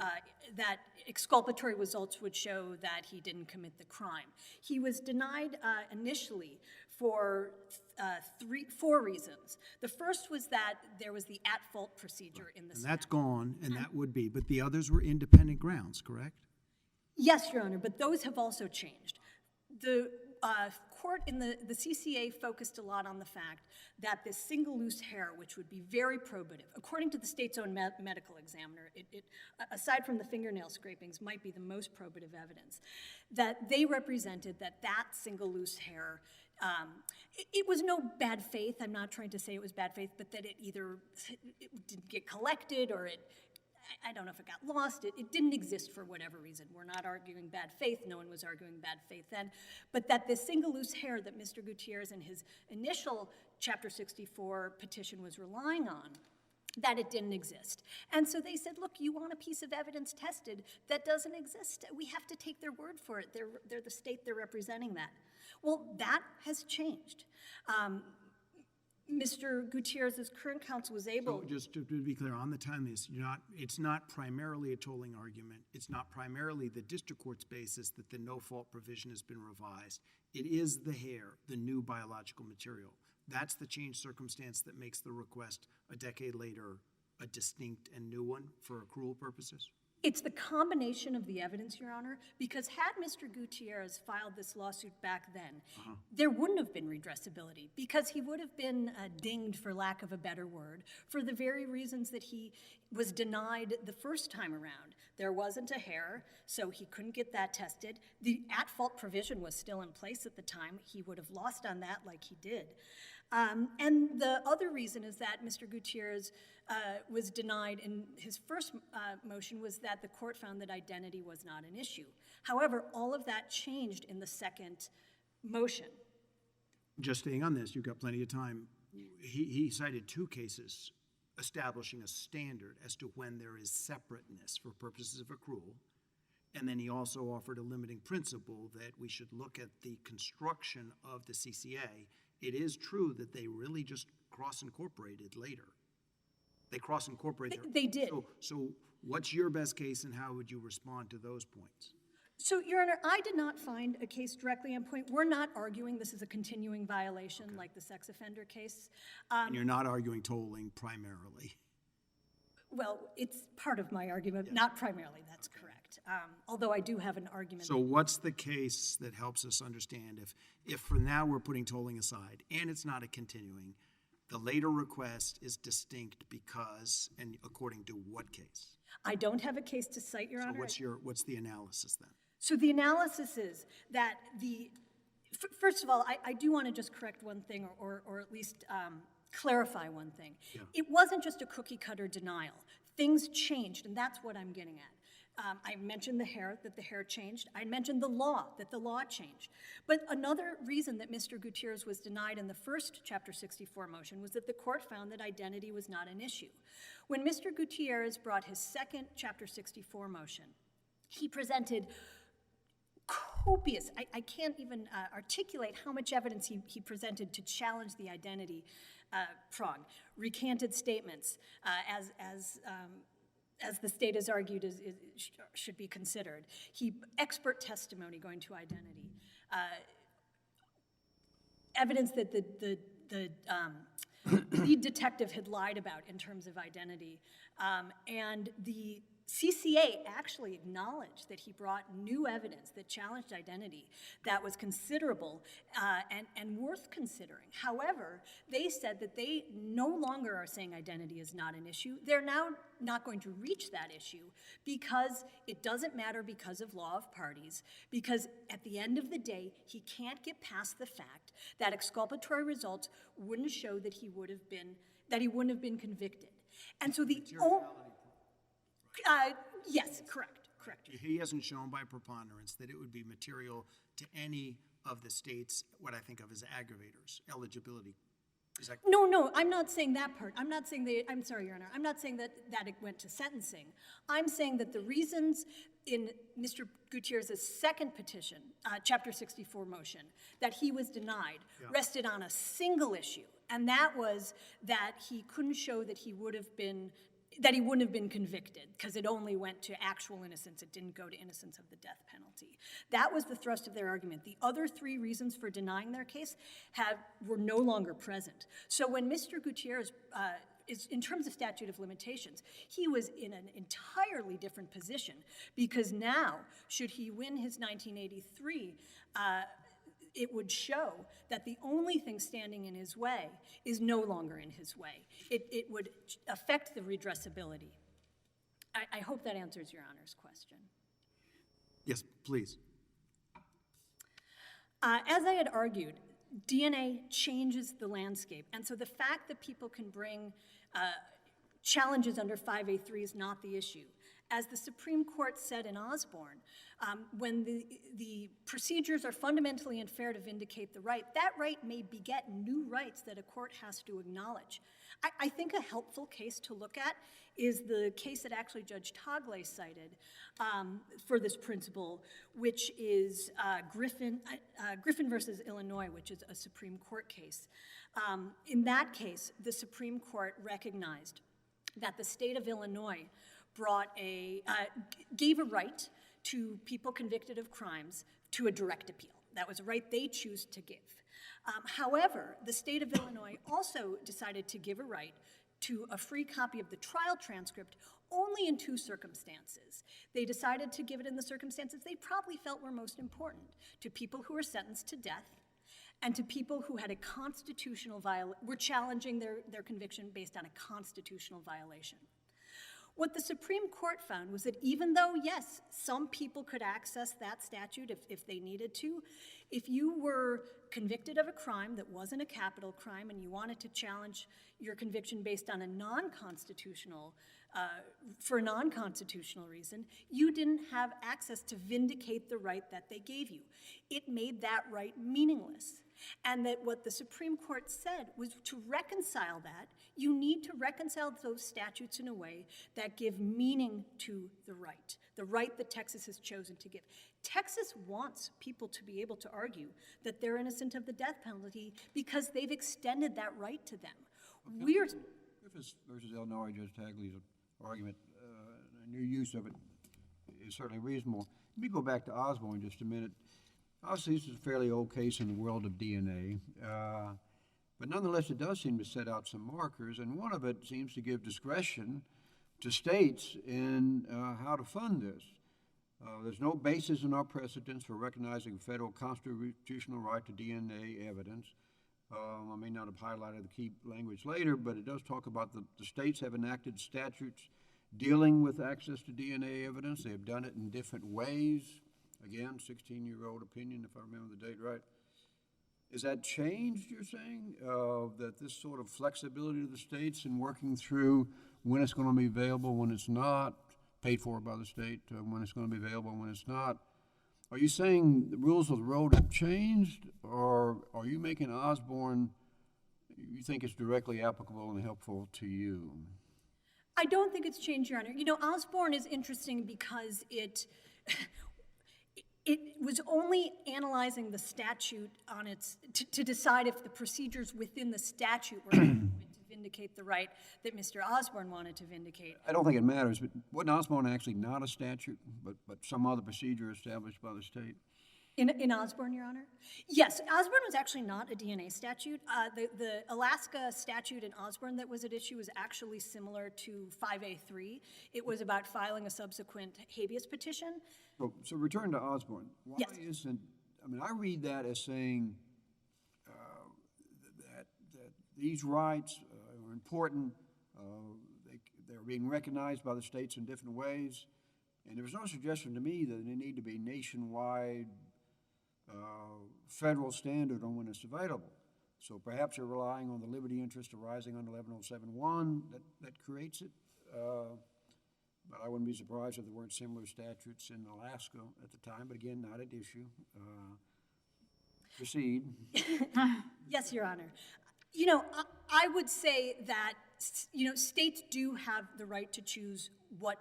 [SPEAKER 5] that exculpatory results would show that he didn't commit the crime. He was denied initially for four reasons. The first was that there was the at-fault procedure in the
[SPEAKER 4] And
[SPEAKER 5] statute.
[SPEAKER 4] that's gone, and that would be, but the others were independent grounds, correct?
[SPEAKER 5] Yes, Your Honor, but those have also changed. The court in the CCA focused a lot on the fact that this single loose hair, which would be very probative, according to the state's own medical examiner, it aside from the fingernail scrapings, might be the most probative evidence, that they represented that single loose hair, it was no bad faith. I'm not trying to say it was bad faith, but that it didn't get collected or I don't know if it got lost. It didn't exist for whatever reason. We're not arguing bad faith. No one was arguing bad faith then. But that this single loose hair that Mr. Gutierrez in his initial Chapter 64 petition was relying on, that it didn't exist. And so they said, look, you want a piece of evidence tested that doesn't exist. We have to take their word for it. They're the state, they're representing that. Well, that has changed. Mr. Gutierrez's current counsel was able...
[SPEAKER 4] So just to be clear, on the timeliness, it's not primarily a tolling argument. It's not primarily the district court's basis that the no-fault provision has been revised. It is the hair, the new biological material. That's the changed circumstance that makes the request a decade later a distinct and new one for accrual purposes?
[SPEAKER 5] It's the combination of the evidence, Your Honor, because had Mr. Gutierrez filed this lawsuit back then, there wouldn't have been redressability because he would have been dinged, for lack of a better word, for the very reasons that he was denied the first time around. There wasn't a hair, so he couldn't get that tested. The at-fault provision was still in place at the time. He would have lost on that like he did. And the other reason is that Mr. Gutierrez was denied in his first motion was that the court found that identity was not an issue. However, all of that changed in the second motion.
[SPEAKER 4] Just staying on this, you've got plenty of time. He cited two cases establishing a standard as to when there is separateness for purposes of accrual. And then he also offered a limiting principle that we should look at the construction of the CCA. It is true that they really just cross-incorporated later. They cross-incorporated.
[SPEAKER 5] They did.
[SPEAKER 4] So what's your best case and how would you respond to those points?
[SPEAKER 5] So, Your Honor, I did not find a case directly on point. We're not arguing this is a continuing violation like the sex offender case.
[SPEAKER 4] And you're not arguing tolling primarily.
[SPEAKER 5] Well, it's part of my argument, not primarily, that's correct. Although I do have an argument.
[SPEAKER 4] So what's the case that helps us understand if for now we're putting tolling aside and it's not a continuing, the later request is distinct because, and according to what case?
[SPEAKER 5] I don't have a case to cite, Your Honor.
[SPEAKER 4] So what's the analysis then?
[SPEAKER 5] So the analysis is that first of all, I do want to just correct one thing or at least clarify one thing.
[SPEAKER 4] Yeah.
[SPEAKER 5] It wasn't just a cookie-cutter denial. Things changed, and that's what I'm getting at. I mentioned that the hair changed. I mentioned the law, that the law changed. But another reason that Mr. Gutierrez was denied in the first Chapter 64 motion was that the court found that identity was not an issue. When Mr. Gutierrez brought his second Chapter 64 motion, he presented copious, I can't even articulate how much evidence he presented to challenge the identity prong. Recanted statements, as the state has argued, should be considered. Expert testimony going to identity. Evidence that the lead detective had lied about in terms of identity. And the CCA actually acknowledged that he brought new evidence that challenged identity that was considerable and worth considering. However, they said that they no longer are saying identity is not an issue. They're now not going to reach that issue because it doesn't matter because of law of parties, because at the end of the day, he can't get past the fact that exculpatory results wouldn't show that he wouldn't have been convicted. And so yes, correct.
[SPEAKER 4] He hasn't shown by preponderance that it would be material to any of the state's, what I think of as aggravators, eligibility Is that
[SPEAKER 5] No, I'm not saying that part. I'm not saying I'm sorry, Your Honor. I'm not saying that it went to sentencing. I'm saying that the reasons in Mr. Gutierrez's second petition, Chapter 64 motion, that he was denied rested on a single issue, and that was that he couldn't show that he wouldn't have been convicted because it only went to actual innocence. It didn't go to innocence of the death penalty. That was the thrust of their argument. The other three reasons for denying their case were no longer present. So when Mr. Gutierrez is, in terms of statute of limitations, he was in an entirely different position because now, should he win his 1983, it would show that the only thing standing in his way is no longer in his way. It would affect the redressability. I hope that answers Your Honor's question.
[SPEAKER 4] Yes, please.
[SPEAKER 5] As I had argued, DNA changes the landscape, and so the fact that people can bring challenges under 5A3 is not the issue. As the Supreme Court said in Osborne, when the procedures are fundamentally unfair to vindicate the right, that right may beget new rights that a court has to acknowledge. I think a helpful case to look at is the case that actually Judge Togley cited for this principle, which is Griffin versus Illinois, which is a Supreme Court case. In that case, the Supreme Court recognized that the state of Illinois gave a right to people convicted of crimes to a direct appeal. That was a right they choose to give. However, the state of Illinois also decided to give a right to a free copy of the trial transcript only in two circumstances. They decided to give it in the circumstances they probably felt were most important, to people who were sentenced to death and to people who had a constitutional were challenging their conviction based on a constitutional violation. What the Supreme Court found was that even though, yes, some people could access that statute if they needed to, if you were convicted of a crime that wasn't a capital crime and you wanted to challenge your conviction based on for a non-constitutional reason, you didn't have access to vindicate the right that they gave you. It made that right meaningless. And that what the Supreme Court said was to reconcile that, you need to reconcile those statutes in a way that give meaning to the right that Texas has chosen to give. Texas wants people to be able to argue that they're innocent of the death penalty because they've extended that right to them.
[SPEAKER 1] Griffin versus Illinois, Judge Tagley's argument, and your use of it is certainly reasonable. Let me go back to Osborne just a minute. Obviously, this is a fairly old case in the world of DNA, but nonetheless, it does seem to set out some markers, and one of it seems to give discretion to states in how to fund this. There's no basis in our precedents for recognizing federal constitutional right to DNA evidence. I may not have highlighted the key language later, but it does talk about the states have enacted statutes dealing with access to DNA evidence. They have done it in different ways. Again, 16-year-old opinion, if I remember the date right. Is that changed, you're saying? That this sort of flexibility of the states in working through when it's going to be available, when it's not, paid for by the state, when it's going to be available, when it's not. Are you saying the rules of the road have changed, or are you making Osborne, you think it's directly applicable and helpful to you?
[SPEAKER 5] I don't think it's changed, Your Honor. You know, Osborne is interesting because it was only analyzing the statute on to decide if the procedures within the statute were adequate to vindicate the right that Mr. Osborne wanted to vindicate.
[SPEAKER 1] I don't think it matters, but wasn't Osborne actually not a statute, but some other procedure established by the state?
[SPEAKER 5] In Osborne, Your Honor? Yes, Osborne was actually not a DNA statute. The Alaska statute in Osborne that was at issue was actually similar to 5A3. It was about filing a subsequent habeas petition.
[SPEAKER 1] So return to Osborne. Why
[SPEAKER 5] Yes.
[SPEAKER 1] isn't, I mean, I read that as saying that these rights are important, they're being recognized by the states in different ways, and there was no suggestion to me that they need to be nationwide federal standard on when it's available. So perhaps you're relying on the liberty interest arising under 11071 that creates it. But I wouldn't be surprised if there weren't similar statutes in Alaska at the time, but again, not at issue. Proceed.
[SPEAKER 5] Yes, Your Honor. You know, I would say that, you know, states do have the right to choose what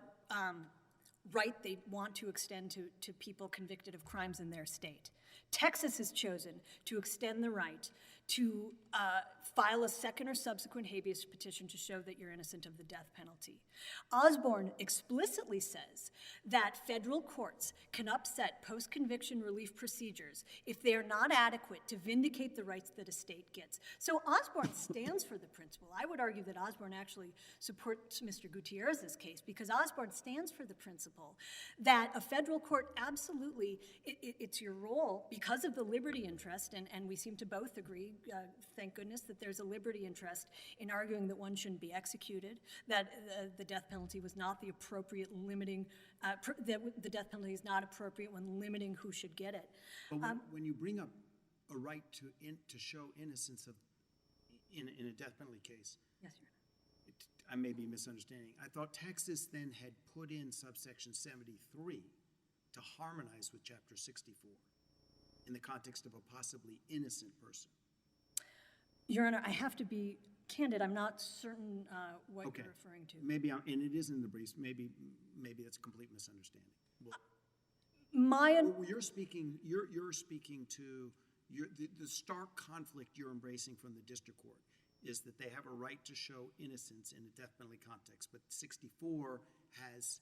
[SPEAKER 5] right they want to extend to people convicted of crimes in their state. Texas has chosen to extend the right to file a second or subsequent habeas petition to show that you're innocent of the death penalty. Osborne explicitly says that federal courts can upset post-conviction relief procedures if they are not adequate to vindicate the rights that a state gets. So Osborne stands for the principle. I would argue that Osborne actually supports Mr. Gutierrez's case, because Osborne stands for the principle that a federal court absolutely, it's your role, because of the liberty interest, and we seem to both agree, thank goodness, that there's a liberty interest in arguing that one shouldn't be executed, that the death penalty was not the appropriate limiting, that the death penalty is not appropriate when limiting who should get it.
[SPEAKER 4] But when you bring up a right to show innocence in a death penalty case,
[SPEAKER 5] Yes, Your Honor.
[SPEAKER 4] I may be misunderstanding. I thought Texas then had put in subsection 73 to harmonize with Chapter 64 in the context of a possibly innocent person.
[SPEAKER 5] Your Honor, I have to be candid. I'm not certain what you're referring to.
[SPEAKER 4] Maybe and it is in the briefs. Maybe that's a complete misunderstanding. Well, you're speaking to the stark conflict you're embracing from the district court is that they have a right to show innocence in a death penalty context, but 64 has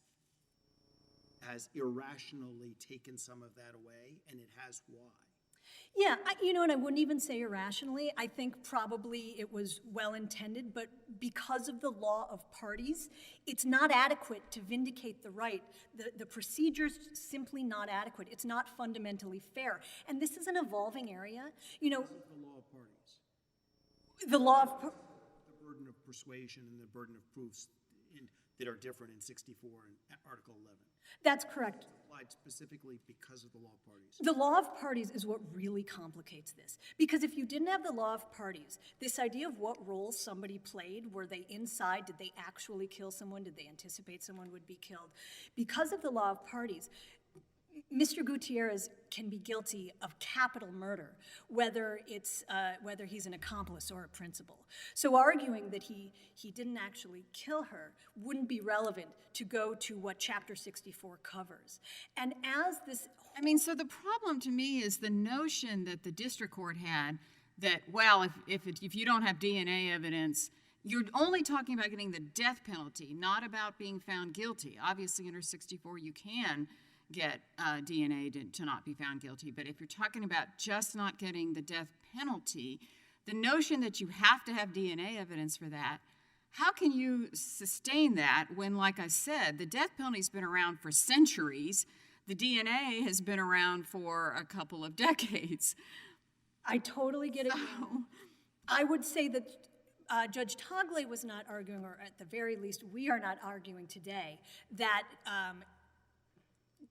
[SPEAKER 4] irrationally taken some of that away, and it has why.
[SPEAKER 5] Yeah, you know, and I wouldn't even say irrationally. I think probably it was well-intended, but because of the law of parties, it's not adequate to vindicate the right. The procedure's simply not adequate. It's not fundamentally fair. And this is an evolving area. You know,
[SPEAKER 4] The law of parties.
[SPEAKER 5] the law of...
[SPEAKER 4] The burden of persuasion and the burden of proofs that are different in 64 and Article 11.
[SPEAKER 5] That's correct.
[SPEAKER 4] Applied specifically because of the law of parties.
[SPEAKER 5] The law of parties is what really complicates this. Because if you didn't have the law of parties, this idea of what role somebody played, were they inside, did they actually kill someone, did they anticipate someone would be killed? Because of the law of parties, Mr. Gutierrez can be guilty of capital murder, whether he's an accomplice or a principal. So arguing that he didn't actually kill her wouldn't be relevant to go to what Chapter 64 covers. And as this...
[SPEAKER 3] I mean, so the problem to me is the notion that the district court had that, well, if you don't have DNA evidence, you're only talking about getting the death penalty, not about being found guilty. Obviously, under 64, you can get DNA to not be found guilty. But if you're talking about just not getting the death penalty, the notion that you have to have DNA evidence for that, how can you sustain that when, like I said, the death penalty's been around for centuries, the DNA has been around for a couple of decades?
[SPEAKER 5] I totally get it. I would say that Judge Togley was not arguing, or at the very least, we are not arguing today, that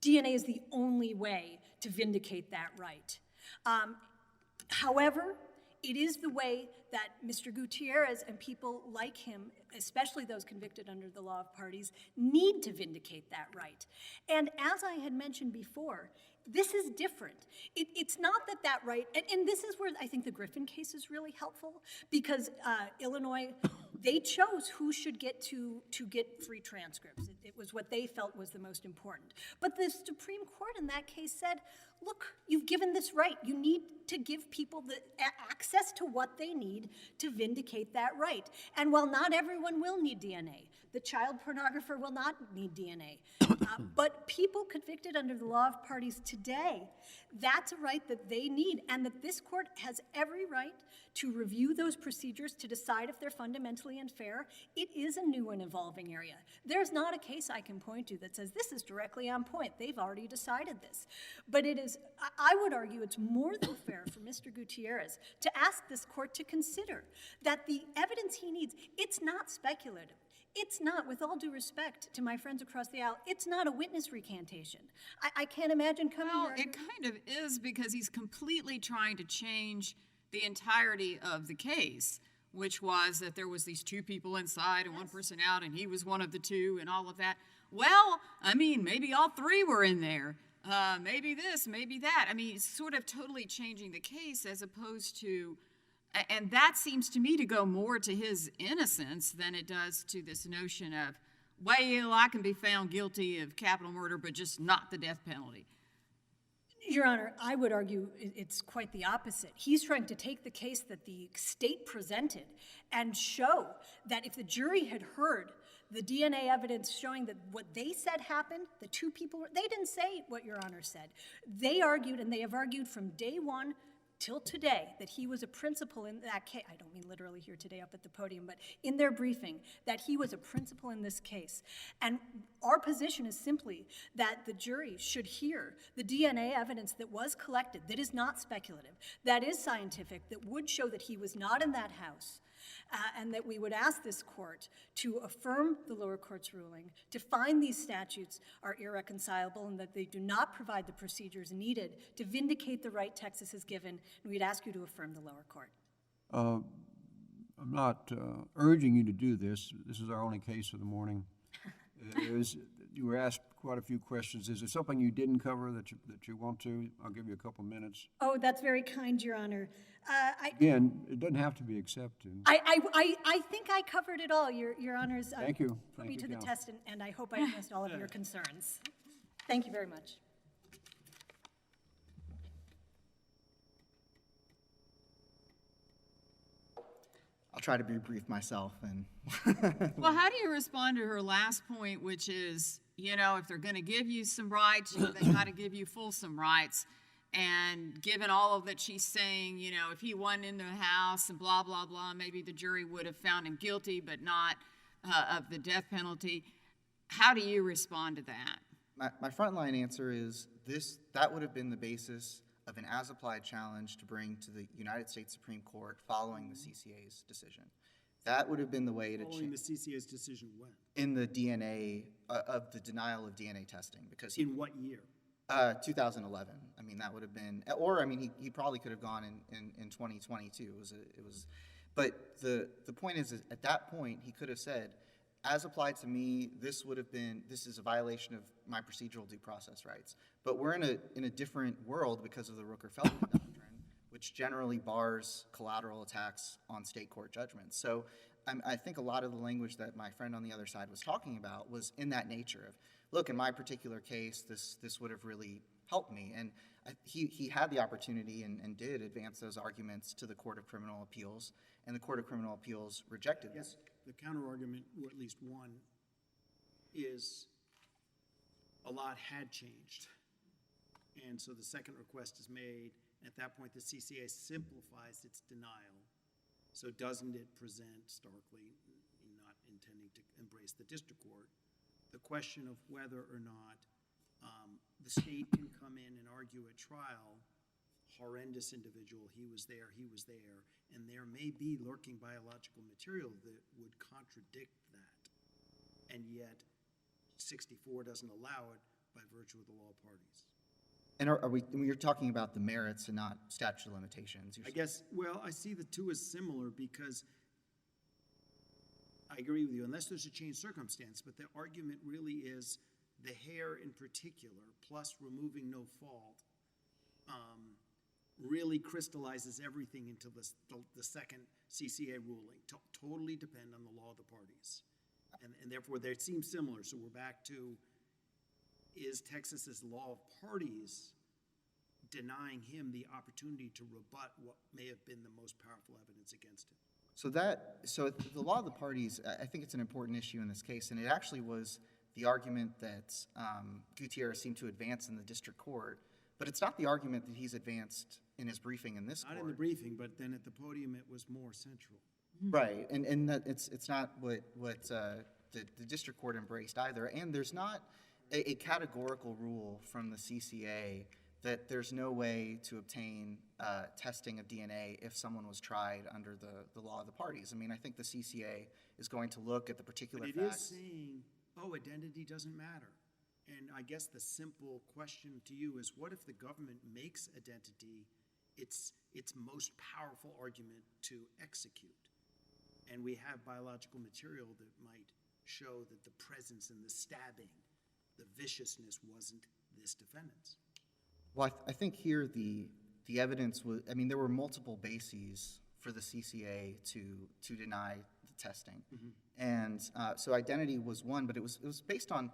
[SPEAKER 5] DNA is the only way to vindicate that right. However, it is the way that Mr. Gutierrez and people like him, especially those convicted under the law of parties, need to vindicate that right. And as I had mentioned before, this is different. It's not that right, and this is where I think the Griffin case is really helpful, because Illinois, they chose who should get to get free transcripts. It was what they felt was the most important. But the Supreme Court in that case said, look, you've given this right. You need to give people the access to what they need to vindicate that right. And while not everyone will need DNA, the child pornographer will not need DNA. But people convicted under the law of parties today, that's a right that they need, and that this court has every right to review those procedures to decide if they're fundamentally unfair. It is a new and evolving area. There's not a case I can point to that says this is directly on point. They've already decided this. But it is, I would argue it's more than fair for Mr. Gutierrez to ask this court to consider that the evidence he needs, it's not speculative. It's not, with all due respect to my friends across the aisle, it's not a witness recantation. I can't imagine coming here.
[SPEAKER 3] Well, it kind of is, because he's completely trying to change the entirety of the case, which was that there was these two people inside and one person out, and he was one of the two and all of that. Well, I mean, maybe all three were in there. Maybe this, maybe that. I mean, it's sort of totally changing the case as opposed to And that seems to me to go more to his innocence than it does to this notion of, well, I can be found guilty of capital murder, but just not the death penalty.
[SPEAKER 5] Your Honor, I would argue it's quite the opposite. He's trying to take the case that the state presented and show that if the jury had heard the DNA evidence showing that what they said happened, the two people, they didn't say what Your Honor said. They argued, and they have argued from day one till today, that he was a principal in that case. I don't mean literally here today up at the podium, but in their briefing, that he was a principal in this case. And our position is simply that the jury should hear the DNA evidence that was collected, that is not speculative, that is scientific, that would show that he was not in that house, and that we would ask this court to affirm the lower court's ruling, to find these statutes are irreconcilable and that they do not provide the procedures needed to vindicate the right Texas has given, and we'd ask you to affirm the lower court.
[SPEAKER 1] I'm not urging you to do this. This is our only case of the morning. You were asked quite a few questions. Is there something you didn't cover that you want to? I'll give you a couple minutes.
[SPEAKER 5] Oh, that's very kind, Your Honor.
[SPEAKER 1] Again, it doesn't have to be accepted.
[SPEAKER 5] I think I covered it all, Your Honors.
[SPEAKER 1] Thank you.
[SPEAKER 5] Put
[SPEAKER 1] Thank
[SPEAKER 5] me
[SPEAKER 1] you,
[SPEAKER 5] to the
[SPEAKER 1] Counsel.
[SPEAKER 5] test, and I hope I addressed all of your concerns. Thank you very much.
[SPEAKER 2] I'll try to be brief myself. And
[SPEAKER 3] Well, how do you respond to her last point, which is, you know, if they're going to give you some rights, they got to give you fulsome rights. And given all of that she's saying, you know, if he wasn't in the house and blah, blah, blah, maybe the jury would have found him guilty, but not of the death penalty. How do you respond to that?
[SPEAKER 2] my frontline answer is that would have been the basis of an as-applied challenge to bring to the United States Supreme Court following the CCA's decision. That would have been the way to
[SPEAKER 4] Following the CCA's decision when?
[SPEAKER 2] in the DNA, of the denial of DNA testing, because
[SPEAKER 4] In what year?
[SPEAKER 2] 2011. I mean, that would have been, or I mean, he probably could have gone in 2022. But the point is at that point, he could have said, as applied to me, this is a violation of my procedural due process rights. But we're in a different world because of the Rooker-Feldman doctrine, which generally bars collateral attacks on state court judgments. So I think a lot of the language that my friend on the other side was talking about was in that nature of, look, in my particular case, this would have really helped me. And he had the opportunity and did advance those arguments to the Court of Criminal Appeals, and the Court of Criminal Appeals rejected this.
[SPEAKER 4] The counter-argument, or at least one, is a lot had changed. And so the second request is made. At that point, the CCA simplifies its denial. So doesn't it present starkly, not intending to embrace the district court, the question of whether or not the state can come in and argue at trial, horrendous individual, he was there, and there may be lurking biological material that would contradict that. And yet, 64 doesn't allow it by virtue of the law parties.
[SPEAKER 2] And you're talking about the merits and not statute of limitations.
[SPEAKER 4] I guess, well, I see the two as similar because I agree with you, unless there's a changed circumstance, but the argument really is the hair in particular, plus removing no fault, really crystallizes everything into the second CCA ruling, totally depend on the law of the parties. And therefore, they seem similar. So we're back to, is Texas's law of parties denying him the opportunity to rebut what may have been the most powerful evidence against him?
[SPEAKER 2] So the law of the parties, I think it's an important issue in this case, and it actually was the argument that Gutierrez seemed to advance in the district court, but it's not the argument that he's advanced in his briefing in this court.
[SPEAKER 4] Not in the briefing, but then at the podium it was more central.
[SPEAKER 2] Right, and that it's not what the district court embraced either, and there's not a categorical rule from the CCA that there's no way to obtain testing of DNA if someone was tried under the law of the parties. I mean, I think the CCA is going to look at the particular
[SPEAKER 4] But
[SPEAKER 2] facts.
[SPEAKER 4] it is saying, oh, identity doesn't matter. And I guess the simple question to you is, what if the government makes identity its most powerful argument to execute? And we have biological material that might show that the presence and the stabbing, the viciousness wasn't this defendant's.
[SPEAKER 2] Well, I think here the evidence was, I mean, there were multiple bases for the CCA to deny the testing. And so identity was one, but it was based on,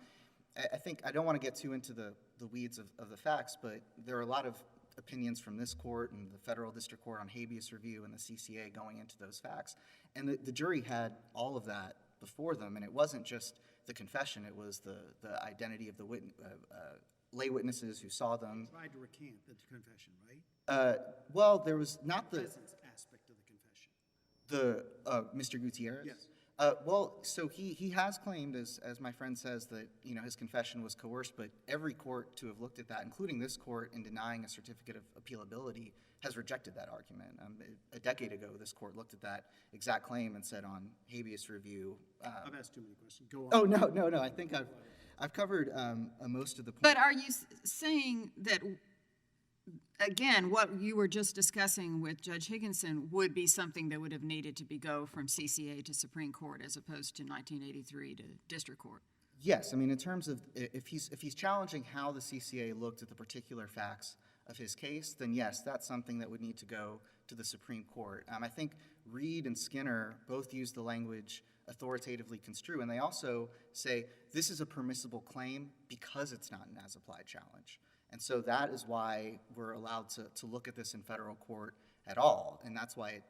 [SPEAKER 2] I think, I don't want to get too into the weeds of the facts, but there are a lot of opinions from this court and the federal district court on habeas review and the CCA going into those facts. And the jury had all of that before them, and it wasn't just the confession, it was the identity of the lay witnesses who saw them.
[SPEAKER 4] Tried to recant the confession, right?
[SPEAKER 2] Well, there was not the
[SPEAKER 4] Presence aspect of the confession.
[SPEAKER 2] Mr. Gutierrez?
[SPEAKER 4] Yes.
[SPEAKER 2] Well, so he has claimed, as my friend says, that his confession was coerced, but every court to have looked at that, including this court in denying a certificate of appealability, has rejected that argument. A decade ago, this court looked at that exact claim and said on habeas review.
[SPEAKER 4] I've asked too many questions. Go on.
[SPEAKER 2] Oh no! I think I've covered most of the points.
[SPEAKER 3] But are you saying that, again, what you were just discussing with Judge Higginson would be something that would have needed to go from CCA to Supreme Court as opposed to 1983 to district court?
[SPEAKER 2] Yes, I mean, in terms of if he's challenging how the CCA looked at the particular facts of his case, then yes, that's something that would need to go to the Supreme Court. I think Reed and Skinner both use the language authoritatively construe, and they also say this is a permissible claim because it's not an as-applied challenge. And so that is why we're allowed to look at this in federal court at all, and that's why it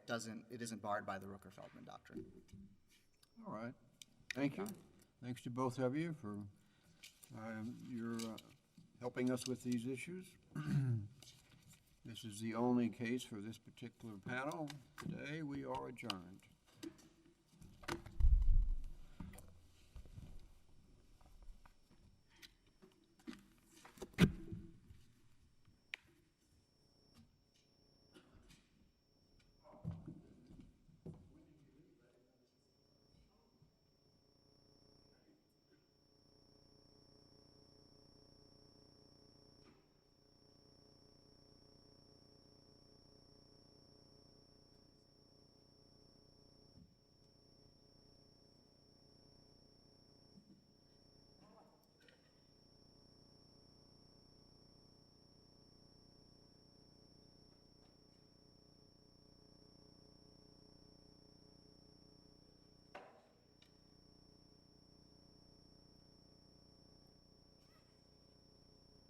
[SPEAKER 2] isn't barred by the Rooker-Feldman doctrine.
[SPEAKER 1] All right. Thank you. Thanks to both of you for your helping us with these issues. This is the only case for this particular panel. Today we are adjourned.